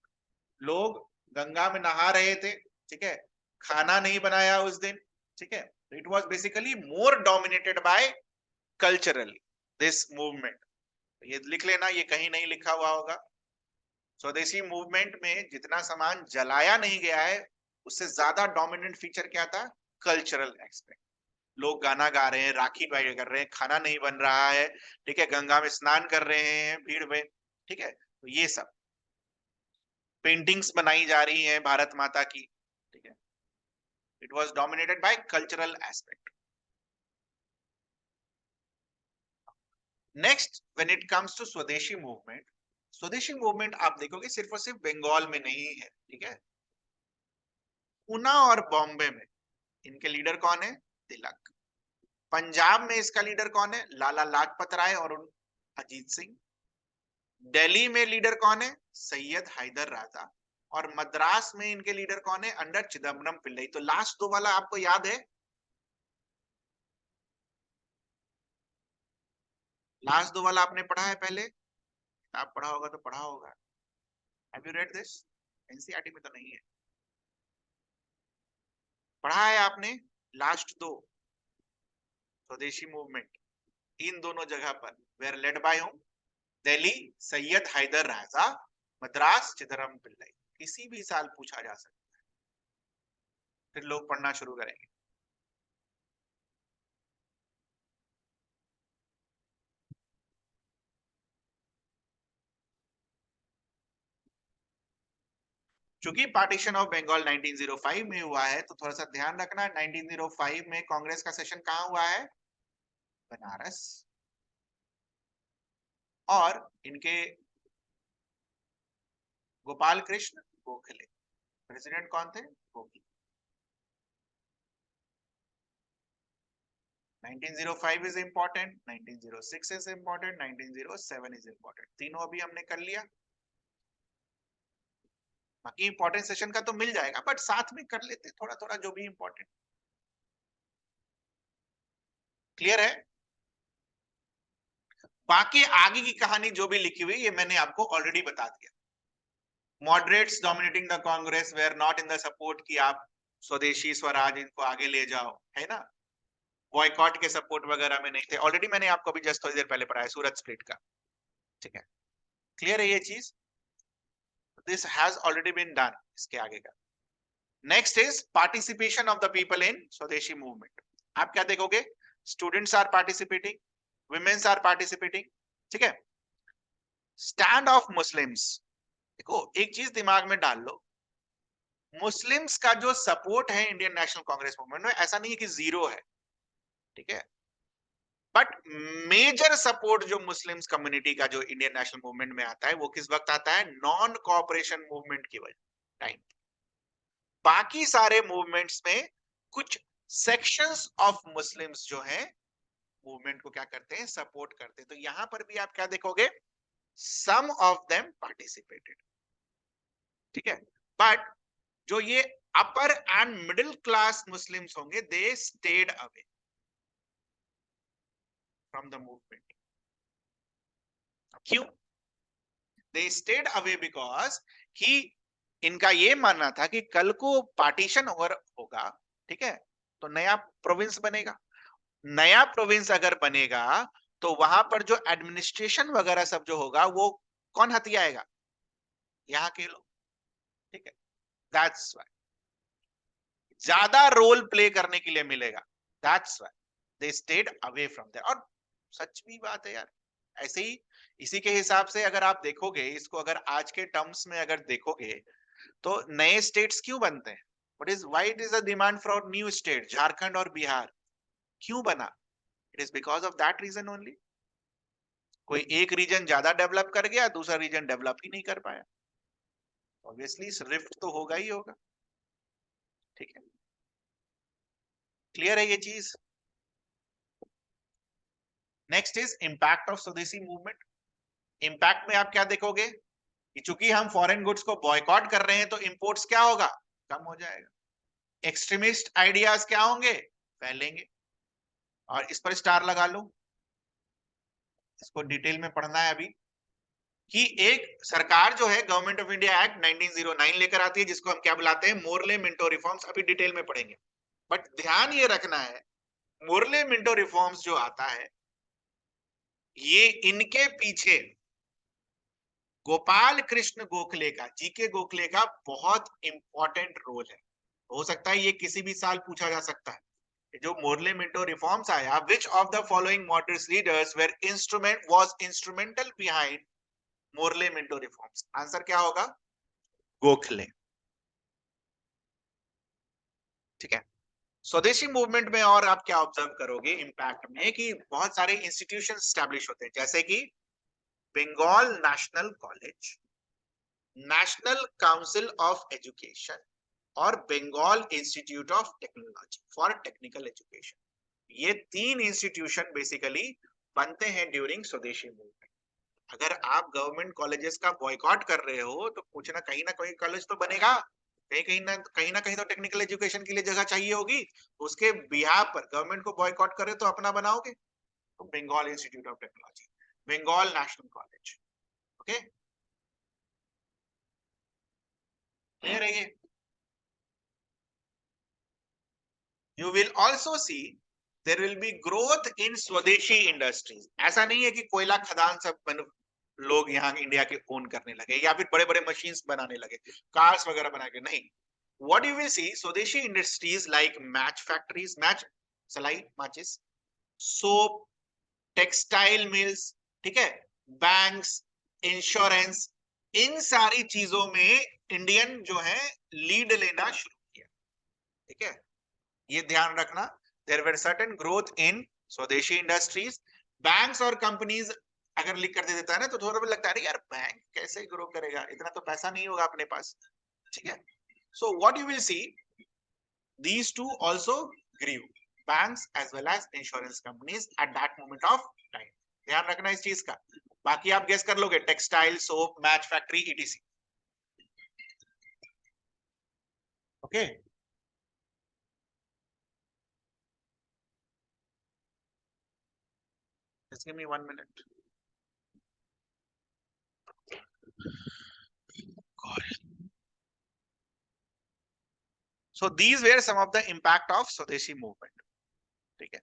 लोग गंगा में नहा रहे थे, ठीक है, खाना नहीं बनाया उस दिन। ठीक है, it was basically more dominated by culturally this movement. ये लिख लेना, ये कहीं नहीं लिखा हुआ होगा। स्वदेशी मूवमेंट में जितना सामान जलाया नहीं गया है, उससे ज्यादा डोमिनेंट फीचर क्या था, कल्चरल एक्सपेक्ट। लोग गाना गा रहे हैं, राखी बाई कर रहे हैं, खाना नहीं बन रहा है, ठीक है, गंगा में स्नान कर रहे हैं भीड़ में। ठीक है, तो ये सब पेंटिंग्स बनाई जा रही हैं भारत माता की। ठीक है, it was dominated by cultural aspect. Next, when it comes to Swadeshi movement, Swadeshi movement आप देखोगे सिर्फ और सिर्फ बंगाल में नहीं है। ठीक है, पूना और बॉम्बे में इनके लीडर कौन है, तिलक। पंजाब में इसका लीडर कौन है, लाला लाजपत राय और अजीत सिंह। दिल्ली में लीडर कौन है, सैयद हैदर राजा। और मद्रास में इनके लीडर कौन है, अंडर चिदम्बरम पिल्लई। तो लास्ट दो वाला आपको याद है, लास्ट दो वाला आपने पढ़ा है पहले, आप पढ़ा होगा तो पढ़ा होगा। Have you read this, NCERT में तो नहीं है, पढ़ा है आपने। लास्ट दो स्वदेशी मूवमेंट इन दोनों जगह पर वेर लेड बाय हूं, दिल्ली सैयद हैदर राजा, मद्रास चिदम्बरम पिल्लई। किसी भी साल पूछा जा सकता है, फिर लोग पढ़ना शुरू करेंगे। चूंकि पार्टीशन ऑफ बंगाल 1905 में हुआ है, तो थोड़ा सा ध्यान रखना, 1905 में कांग्रेस का सेशन कहां हुआ है, बनारस। और इनके गोपाल कृष्ण गोखले प्रेसिडेंट कौन थे, Gokhale. 1905 is important, 1906 is important, 1907 is important. तीनों अभी हमने कर लिया। बाकी इंपॉर्टेंट सेशन का तो मिल जाएगा, बट साथ में कर लेते थोड़ा थोड़ा जो भी इंपॉर्टेंट। क्लियर है? बाकी आगे की कहानी जो भी लिखी हुई ये मैंने आपको ऑलरेडी बता दिया। Moderates dominating the Congress were not in the support कि आप स्वदेशी स्वराज इनको आगे ले जाओ, है ना। बॉयकॉट के सपोर्ट वगैरह में नहीं थे, ऑलरेडी मैंने आपको अभी जस्ट थोड़ी देर पहले पढ़ाया सूरत स्प्लिट का। ठीक है, क्लियर है ये चीज? This has already been done. इसके आगे का next is participation of the people in Swadeshi movement. आप क्या देखोगे? Students are participating, women's are participating. ठीक है, स्टैंड ऑफ मुस्लिम्स। देखो एक चीज दिमाग में डाल लो, मुस्लिम्स का जो सपोर्ट है इंडियन नेशनल कांग्रेस मूवमेंट में, ऐसा नहीं है कि जीरो है। ठीक है, बट मेजर सपोर्ट जो मुस्लिम्स कम्युनिटी का जो इंडियन नेशनल मूवमेंट में आता है वो किस वक्त आता है? नॉन कोऑपरेशन मूवमेंट की वजह टाइम। बाकी सारे मूवमेंट्स में कुछ सेक्शंस ऑफ मुस्लिम्स जो हैं मूवमेंट को क्या करते हैं? सपोर्ट करते हैं। तो यहां पर भी आप क्या देखोगे? सम ऑफ देम पार्टिसिपेटेड। ठीक है, बट जो ये अपर एंड मिडिल क्लास मुस्लिम्स होंगे, दे stayed away from the movement. क्यों दे स्टेड अवे? बिकॉज कि इनका ये मानना था कि कल को पार्टीशन होगा, ठीक है, तो नया प्रोविंस बनेगा। नया प्रोविंस अगर बनेगा तो वहां पर जो एडमिनिस्ट्रेशन वगैरह सब जो होगा वो कौन हथियाएगा? यहाँ के लोग। ठीक है, दैट्स व्हाई ज्यादा रोल प्ले करने के लिए मिलेगा। That's why they stayed away from there. और सच भी बात है यार, ऐसे ही इसी के हिसाब से अगर आप देखोगे इसको, अगर आज के टर्म्स में अगर देखोगे तो नए स्टेट्स क्यों बनते हैं? Why it is a demand for new state? Jharkhand और बिहार क्यों बना? It is because of that reason only. कोई एक रीजन ज्यादा डेवलप कर गया, दूसरा रीजन डेवलप ही नहीं कर पाया, ऑब्वियसली रिफ्ट तो होगा ही होगा। ठीक है, क्लियर है ये चीज? नेक्स्ट इज इंपैक्ट ऑफ स्वदेशी मूवमेंट। इंपैक्ट में आप क्या देखोगे कि चूंकि हम फॉरेन गुड्स को बॉयकॉट कर रहे हैं तो इंपोर्ट्स क्या होगा? कम हो जाएगा। एक्सट्रीमिस्ट आइडियाज क्या होंगे? फैलेंगे। और इस पर स्टार लगा लो, इसको डिटेल में पढ़ना है अभी। कि एक सरकार जो है गवर्नमेंट ऑफ इंडिया एक्ट 1909 लेकर आती है, जिसको हम क्या बुलाते हैं? Morley Minto reforms. अभी डिटेल में पढ़ेंगे, बट ध्यान ये रखना है मोरले मिंटो रिफॉर्म्स जो आता है ये इनके पीछे गोपाल कृष्ण गोखले का, जीके गोखले का बहुत इंपॉर्टेंट रोल है। हो सकता है ये किसी भी साल पूछा जा सकता है। जो मोरले मिंटो रिफॉर्म्स आया, which of the following moderate leaders were instrumental behind Morley Minto reforms? Answer क्या होगा? गोखले। ठीक है, स्वदेशी मूवमेंट में और आप क्या ऑब्जर्व करोगे इंपैक्ट में कि बहुत सारे इंस्टीट्यूशन स्टैब्लिश होते हैं, जैसे कि Bengal national college, national council of education और Bengal institute of technology for technical education. ये तीन इंस्टीट्यूशन बेसिकली बनते हैं ड्यूरिंग स्वदेशी मूवमेंट। अगर आप गवर्नमेंट कॉलेजेस का बॉयकॉट कर रहे हो तो कुछ ना कहीं कॉलेज तो बनेगा, कहीं ना कहीं तो टेक्निकल एजुकेशन के लिए जगह चाहिए होगी। उसके बिहार पर गवर्नमेंट को बॉयकॉट करे तो अपना बनाओगे, तो Bengal institute of technology, Bengal national college. Okay, clear है ये? You will also see there will be growth in स्वदेशी इंडस्ट्रीज। ऐसा नहीं है कि कोयला खदान सब लोग यहाँ इंडिया के ओन करने लगे या फिर बड़े बड़े मशीन्स बनाने लगे, कार्स वगैरह बना के नहीं। What you will see, स्वदेशी industries like match factories, match सलाई माचिस, सोप, टेक्सटाइल मिल्स, ठीक है, बैंक्स, इंश्योरेंस, इन सारी चीजों में इंडियन जो है लीड लेना शुरू किया। ठीक है, ये ध्यान रखना, there were certain growth in swadeshi industries. Banks और कंपनीज अगर लिख कर दे देता है ना तो थोड़ा भी लगता है यार बैंक कैसे ग्रो करेगा, इतना तो पैसा नहीं होगा अपने पास। ठीक है, so what you will C, these two also grew, banks as well as insurance companies at that moment of time। ध्यान रखना इस चीज का। बाकी आप गेस कर लोगे, textile, soap, match factory, etc. Okay, just give me 1 minute. God. So these were some of the impact of स्वदेशी मूवमेंट. ठीक है,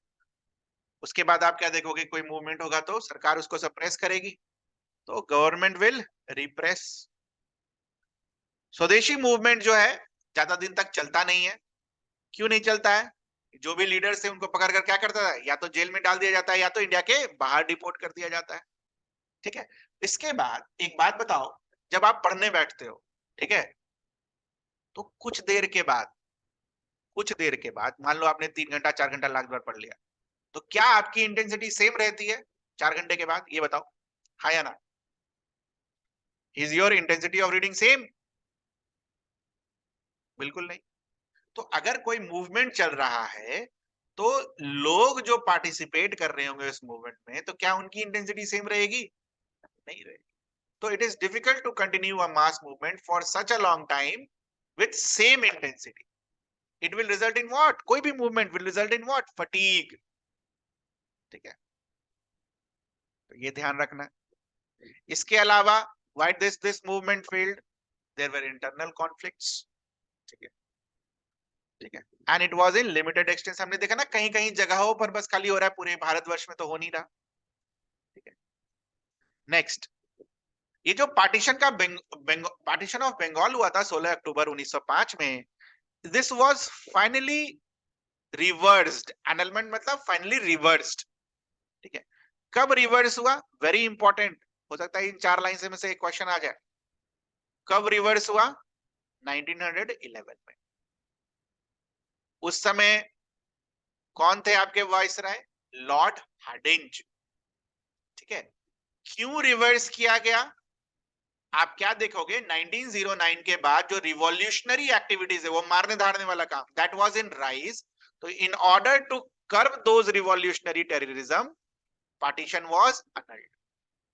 उसके बाद आप क्या देखोगे, कोई मूवमेंट होगा तो सरकार उसको सप्रेस करेगी, तो गवर्नमेंट विल रिप्रेस. स्वदेशी मूवमेंट जो है ज्यादा दिन तक चलता नहीं है. क्यों नहीं चलता है? जो भी लीडर्स थे उनको पकड़ कर क्या करता है, या तो जेल में डाल दिया जाता है या तो इंडिया के बाहर डिपोर्ट कर दिया जाता है. ठीक है, इसके बाद एक बात बताओ, जब आप पढ़ने बैठते हो, ठीक है, तो कुछ देर के बाद मान लो आपने 3 घंटा 4 घंटा लाख बार पढ़ लिया, तो क्या आपकी इंटेंसिटी सेम रहती है 4 घंटे के बाद? ये बताओ, हाँ या ना? Is your intensity of reading same? बिल्कुल नहीं. तो अगर कोई मूवमेंट चल रहा है, तो लोग जो पार्टिसिपेट कर रहे होंगे उस मूवमेंट में, तो क्या उनकी इंटेंसिटी सेम रहेगी? नहीं रहेगी. तो it is difficult to continue a mass movement for such a long time with same intensity. It will result in what? कोई भी movement will result in what? Fatigue. ठीक है, तो ये ध्यान रखना. इसके अलावा why this movement failed? There were internal conflicts. ठीक है, ठीक है, and it was in limited extents. हमने देखा ना, कहीं कहीं जगहों पर बस खाली हो रहा है, पूरे भारतवर्ष में तो हो नहीं रहा. ठीक है, नेक्स्ट, ये जो पार्टीशन का पार्टीशन ऑफ बंगाल हुआ था 16 अक्टूबर 1905 में, this was finally reversed. Annulment मतलब फाइनली रिवर्स्ड. ठीक है, कब रिवर्स हुआ? Very important. हो सकता है इन 4 लाइन में से एक क्वेश्चन आ जाए. कब रिवर्स हुआ? 1911 में. उस समय कौन थे आपके वाइसराय? Lord Hardinge. ठीक है, क्यों रिवर्स किया गया? आप क्या देखोगे, 1909 के बाद जो रिवॉल्यूशनरी एक्टिविटीज है, वो मारने धारने वाला काम, दैट वाज इन राइज. तो in order to curb those revolutionary terrorism, partition was annulled.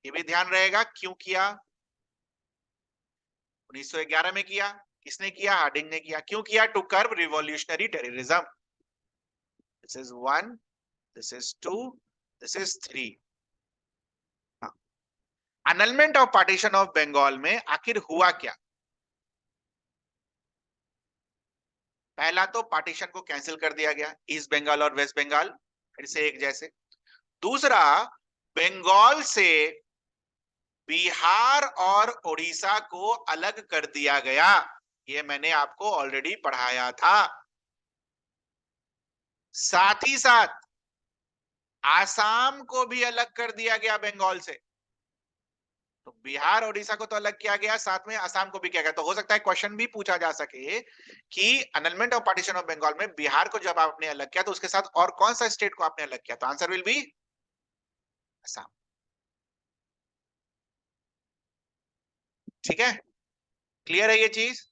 ये भी ध्यान रहेगा. क्यों किया? 1911 में किया. किसने किया? हार्डिंग ने किया. क्यों किया? To curb revolutionary terrorism. This is 1, this is 2, this is 3. Annulment of partition of Bengal में आखिर हुआ क्या? पहला तो पार्टीशन को कैंसिल कर दिया गया, ईस्ट बंगाल और वेस्ट बंगाल फिर से एक जैसे. दूसरा, बंगाल से बिहार और उड़ीसा को अलग कर दिया गया. ये मैंने आपको ऑलरेडी पढ़ाया था. साथ ही साथ आसाम को भी अलग कर दिया गया बंगाल से. तो बिहार उड़ीसा को तो अलग किया गया, साथ में आसाम को भी किया गया. तो हो सकता है क्वेश्चन भी पूछा जा सके कि annulment of partition of Bengal में बिहार को जब आपने अलग किया, तो उसके साथ और कौन सा स्टेट को आपने अलग किया? तो आंसर विल बी असम. ठीक है, क्लियर है ये चीज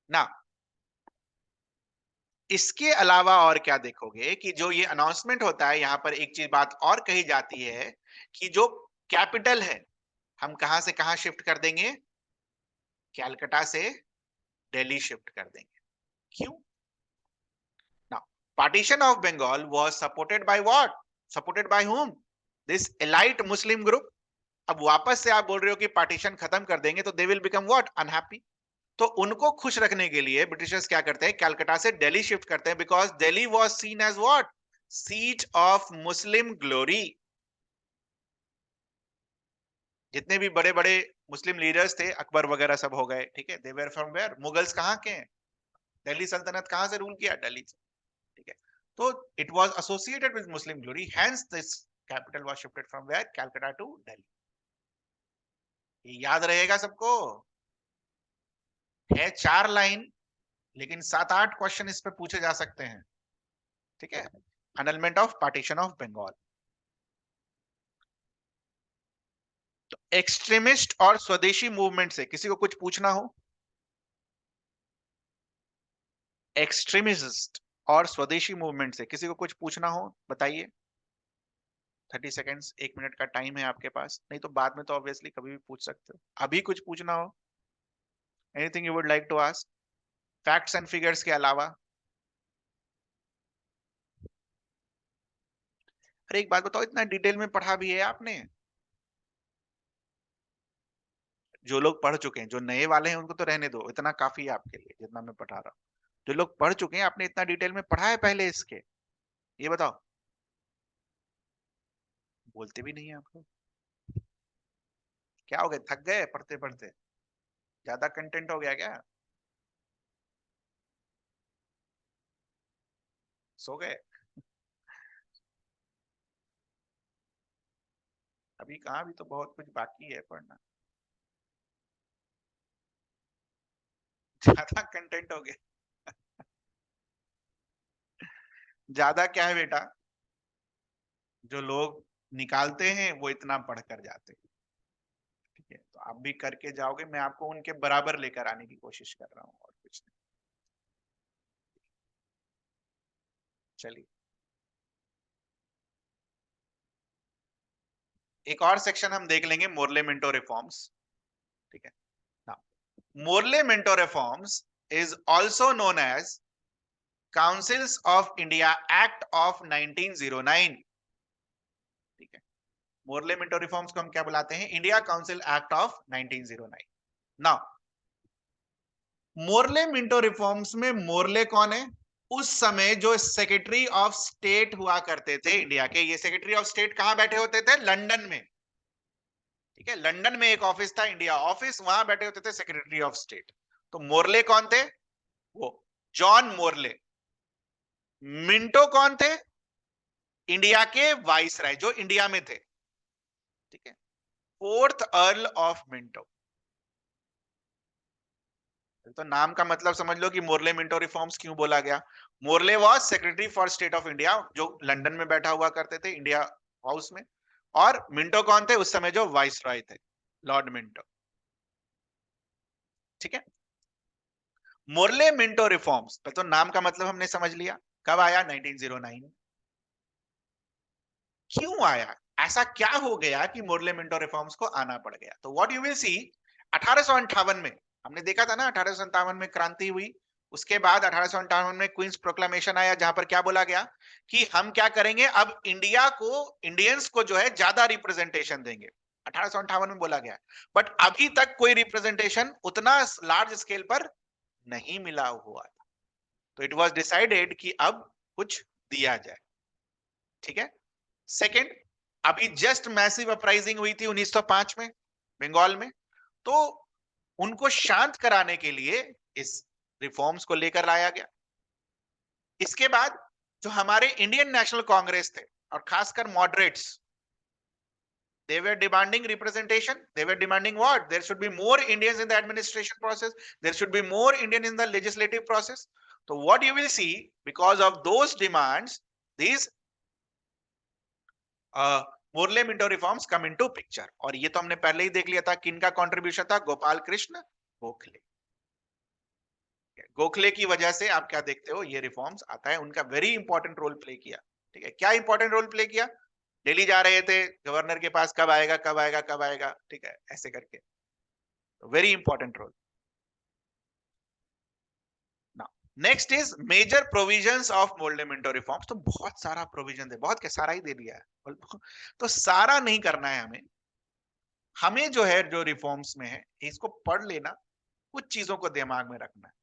ना? इसके अलावा और क्या देखोगे कि जो ये अनाउंसमेंट होता है, यहां पर एक चीज बात और कही जाती है कि जो कैपिटल है, हम कहां से कहां शिफ्ट कर देंगे? कैलकाटा से दिल्ली शिफ्ट कर देंगे. क्यों? Now, partition of Bengal was supported by what? Supported by whom? This elite Muslim group. अब वापस से आप बोल रहे हो कि पार्टीशन खत्म कर देंगे, तो they will become what? Unhappy. तो उनको खुश रखने के लिए ब्रिटिशर्स क्या करते हैं? कलकत्ता से दिल्ली शिफ्ट करते हैं, because Delhi was seen as what? Seat of Muslim glory. जितने भी बड़े बड़े मुस्लिम लीडर्स थे, अकबर वगैरह सब हो गए. ठीक है, दे वर फ्रॉम वेयर? मुगल्स कहाँ के हैं? दिल्ली सल्तनत कहाँ से रूल किया? दिल्ली से. ठीक है, तो it was associated with Muslim glory, hence this capital was shifted from where? Calcutta to Delhi. ये याद रहेगा सबको. है 4 लाइन, लेकिन 7-8 क्वेश्चन इस पे पूछे जा सकते हैं. ठीक है, annulment of partition of Bengal. तो एक्सट्रीमिस्ट और स्वदेशी मूवमेंट से किसी को कुछ पूछना हो? एक्सट्रीमिस्ट और स्वदेशी मूवमेंट से किसी को कुछ पूछना हो, बताइए. 30 सेकेंड्स, 1 मिनट का टाइम है आपके पास. नहीं तो बाद में तो ऑब्वियसली कभी भी पूछ सकते हो. अभी कुछ पूछना हो? Anything you would like to ask, facts and figures के अलावा? अरे एक बात बताओ, इतना डिटेल में पढ़ा भी है आपने? जो लोग पढ़ चुके हैं, जो नए वाले हैं उनको तो रहने दो, इतना काफी है आपके लिए जितना मैं पढ़ा रहा हूँ। जो लोग पढ़ चुके हैं, आपने इतना डिटेल में पढ़ा है पहले इसके? ये बताओ। बोलते भी नहीं है आप लोग, क्या हो गए, थक गए पढ़ते पढ़ते? ज्यादा कंटेंट हो गया क्या? सो गए? अभी कहाँ, अभी तो बहुत कुछ बाकी है पढ़ना। ज्यादा कंटेंट हो गया। ज्यादा क्या है बेटा, जो लोग निकालते हैं वो इतना पढ़ कर जाते हैं। ठीक है, तो आप भी करके जाओगे, मैं आपको उनके बराबर लेकर आने की कोशिश कर रहा हूँ, और कुछ नहीं। चलिए, एक और सेक्शन हम देख लेंगे, मोर्ले मिंटो रिफॉर्म्स। ठीक है ना, Morley Minto reforms is also known as councils of India act of 1909। ठीक है, मोर्ले मिंटो रिफॉर्म्स को हम क्या बुलाते हैं? India council act of 1909। Now, Morley Minto reforms में मोर्ले कौन है? उस समय जो सेक्रेटरी ऑफ स्टेट हुआ करते थे इंडिया के, ये सेक्रेटरी ऑफ स्टेट कहां बैठे होते थे? लंदन में। ठीक है, लंदन में एक ऑफिस था, इंडिया ऑफिस, वहां बैठे होते थे सेक्रेटरी ऑफ स्टेट। तो मोर्ले कौन थे? वो जॉन मोर्ले। मिंटो कौन थे? इंडिया के वाइसराय, जो इंडिया में थे। ठीक है, फोर्थ अर्ल ऑफ मिंटो। तो नाम का मतलब समझ लो कि मोर्ले मिंटो रिफॉर्म्स क्यों बोला गया। Morley was secretary for state of India, जो लंदन में बैठा हुआ करते थे इंडिया हाउस में। और मिंटो कौन थे उस समय? जो वाइसरॉय थे, लॉर्ड मिंटो। ठीक है, मोर्ले मिंटो रिफॉर्म्स, तो नाम का मतलब हमने समझ लिया। कब आया? 1909। क्यों आया? ऐसा क्या हो गया कि मोर्ले मिंटो रिफॉर्म्स को आना पड़ गया? तो व्हाट यू विल सी, 1858 में हमने देखा था ना, 1857 में क्रांति हुई। उसके बाद 1858 में क्वींस प्रोक्लामेशन आया, जहां पर क्या बोला गया कि हम क्या करेंगे, अब इंडिया को, इंडियंस को जो है ज्यादा रिप्रेजेंटेशन देंगे। 1858 में बोला गया, बट अभी तक कोई रिप्रेजेंटेशन उतना लार्ज स्केल पर नहीं मिला हुआ था। तो इट वाज डिसाइडेड कि अब कुछ दिया जाए। ठीक है, सेकंड, अभी जस्ट मैसिव अपराइजिंग हुई थी 1905 में बंगाल में। तो उनको शांत कराने के लिए इस रिफॉर्म्स को लेकर लाया गया। इसके बाद जो हमारे इंडियन नेशनल कांग्रेस थे, और खासकर moderates, they were demanding representation. They were demanding what? There should be more Indians in the administration process, there should be more Indian in the legislative process. So what you will see, because of those demands, these Morley Minto reforms come into picture. और ये तो हमने पहले ही देख लिया था, किनका कंट्रीब्यूशन था? गोपाल कृष्ण गोखले। गोखले की वजह से आप क्या देखते हो, ये रिफॉर्म्स आता है, उनका वेरी इंपॉर्टेंट रोल प्ले किया। ठीक है, क्या इंपॉर्टेंट रोल प्ले किया? दिल्ली जा रहे थे गवर्नर के पास, कब आएगा कब आएगा कब आएगा, ठीक है, ऐसे करके, very important role. Next is major provisions of Morley Minto reforms. तो बहुत सारा प्रोविजन है, बहुत क्या, सारा ही दे दिया है। तो सारा नहीं करना है हमें, हमें जो है, जो रिफॉर्म्स में है, इसको पढ़ लेना, कुछ चीजों को दिमाग में रखना है।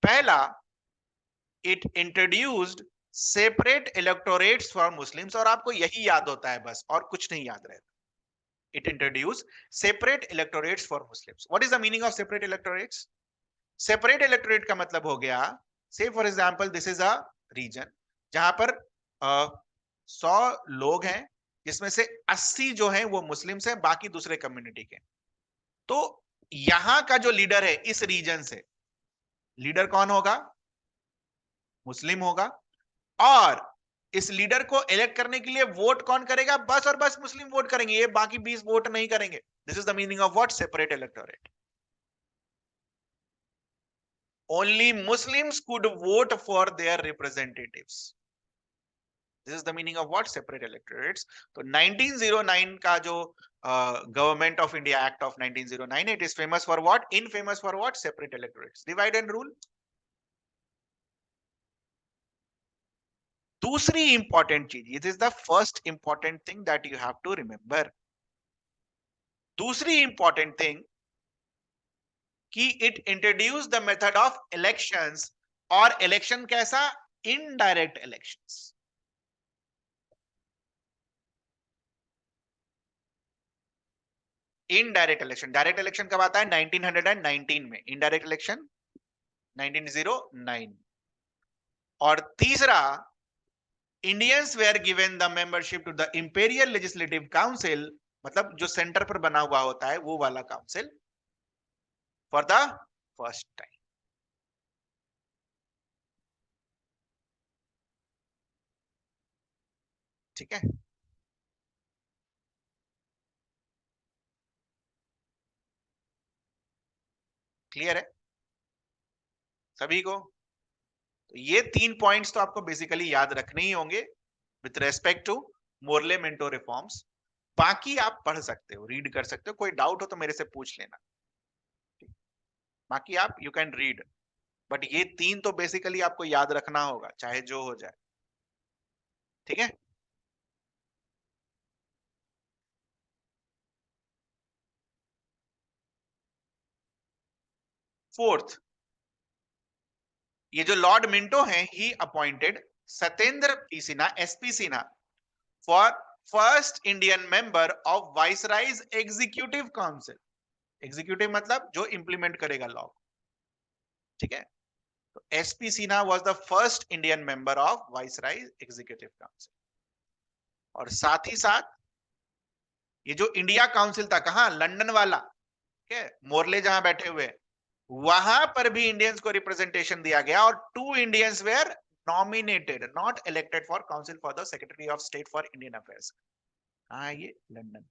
पहला, it introduced separate electorates for Muslims, और आपको यही याद होता है बस, और कुछ नहीं याद रहता। It introduce separate electorates for Muslims. What is the meaning of separate electorates? Separate electorate का मतलब हो गया, say for example this is a region जहां पर 100 लोग हैं, जिसमें से 80 जो हैं वो मुस्लिम्स हैं, बाकी दूसरे कम्युनिटी के। तो यहां का जो लीडर है इस रीजन से, लीडर कौन होगा? मुस्लिम होगा। और इस लीडर को इलेक्ट करने के लिए वोट कौन करेगा? बस और बस मुस्लिम वोट करेंगे, ये बाकी 20 वोट नहीं करेंगे। This is the meaning of what? Separate electorate. Only Muslims could vote for their representatives. This is the meaning of what, separate electorates. तो 1909 का जो government of India act of 1909, it is famous for what, in famous for what, separate electorates, divide and rule. दूसरी इंपॉर्टेंट चीज, this is the first important thing that you have to remember. दूसरी इंपॉर्टेंट थिंग कि it introduce the method of elections, और इलेक्शन कैसा, indirect elections. Indirect election, direct election कब आता है, 1919 में, इनडायरेक्ट इलेक्शन 1909। और तीसरा, Indians were given the membership to the imperial legislative council, मतलब जो सेंटर पर बना हुआ होता है वो वाला council, for the first time. ठीक है, क्लियर है सभी को? तो ये 3 पॉइंट्स तो आपको बेसिकली याद रखने ही होंगे with respect to Morley Minto reforms. बाकी आप पढ़ सकते हो, रीड कर सकते हो, कोई डाउट हो तो मेरे से पूछ लेना। बाकी आप यू कैन रीड, बट ये 3 तो बेसिकली आपको याद रखना होगा चाहे जो हो जाए। ठीक है, फोर्थ, ये जो लॉर्ड मिंटो हैं, he appointed Satyendra P Sinha, SP Sinha, for first Indian member of viceroy's executive council. Executive मतलब जो इंप्लीमेंट करेगा लॉ। ठीक है, तो SP Sinha was the first Indian member of viceroy's executive council. और साथ ही साथ ये जो इंडिया काउंसिल था, कहां, लंदन वाला, ठीक है, मोरले जहां बैठे हुए, वहां पर भी इंडियंस को रिप्रेजेंटेशन दिया गया, और 2 Indians were nominated, not elected for council for the secretary of state for Indian affairs. हाँ, ये लंदन।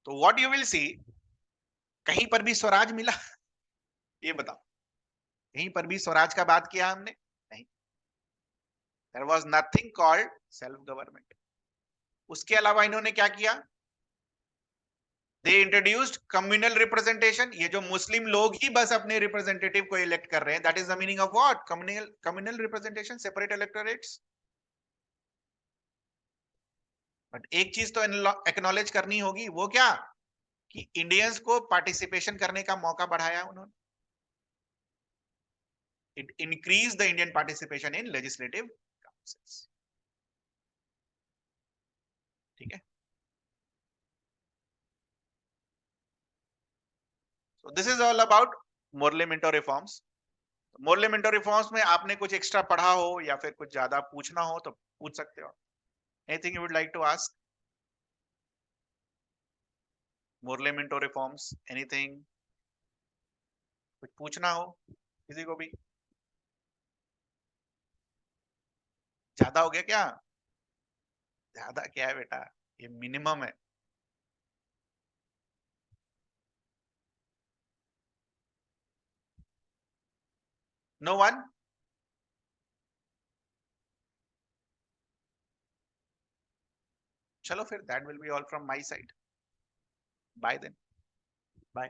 तो व्हाट यू विल सी, कहीं पर भी स्वराज मिला? ये बताओ, कहीं पर भी स्वराज का बात किया हमने? नहीं, there was nothing called self government. उसके अलावा इन्होंने क्या किया, दे इंट्रोड्यूस्ड कम्युनल रिप्रेजेंटेशन। ये जो मुस्लिम लोग ही बस अपने रिप्रेजेंटेटिव को इलेक्ट कर रहे हैं, that is the meaning of what, communal representation, separate electorates. But एक चीज तो एक्नॉलेज करनी होगी, वो क्या, कि इंडियंस को पार्टिसिपेशन करने का मौका बढ़ाया उन्होंने। It increase the Indian participation in legislative councils. ठीक है, so this is all about Morley Minto reforms. Morley Minto reforms में आपने कुछ एक्स्ट्रा पढ़ा हो या फिर कुछ ज्यादा पूछना हो तो पूछ सकते हो। Anything you would like to ask, Morley Minto reforms, anything, कुछ पूछना हो किसी को भी? ज्यादा हो गया क्या? ज्यादा क्या है बेटा, ये मिनिमम है। No one? चलो फिर, that will be all from my side. Bye then, bye.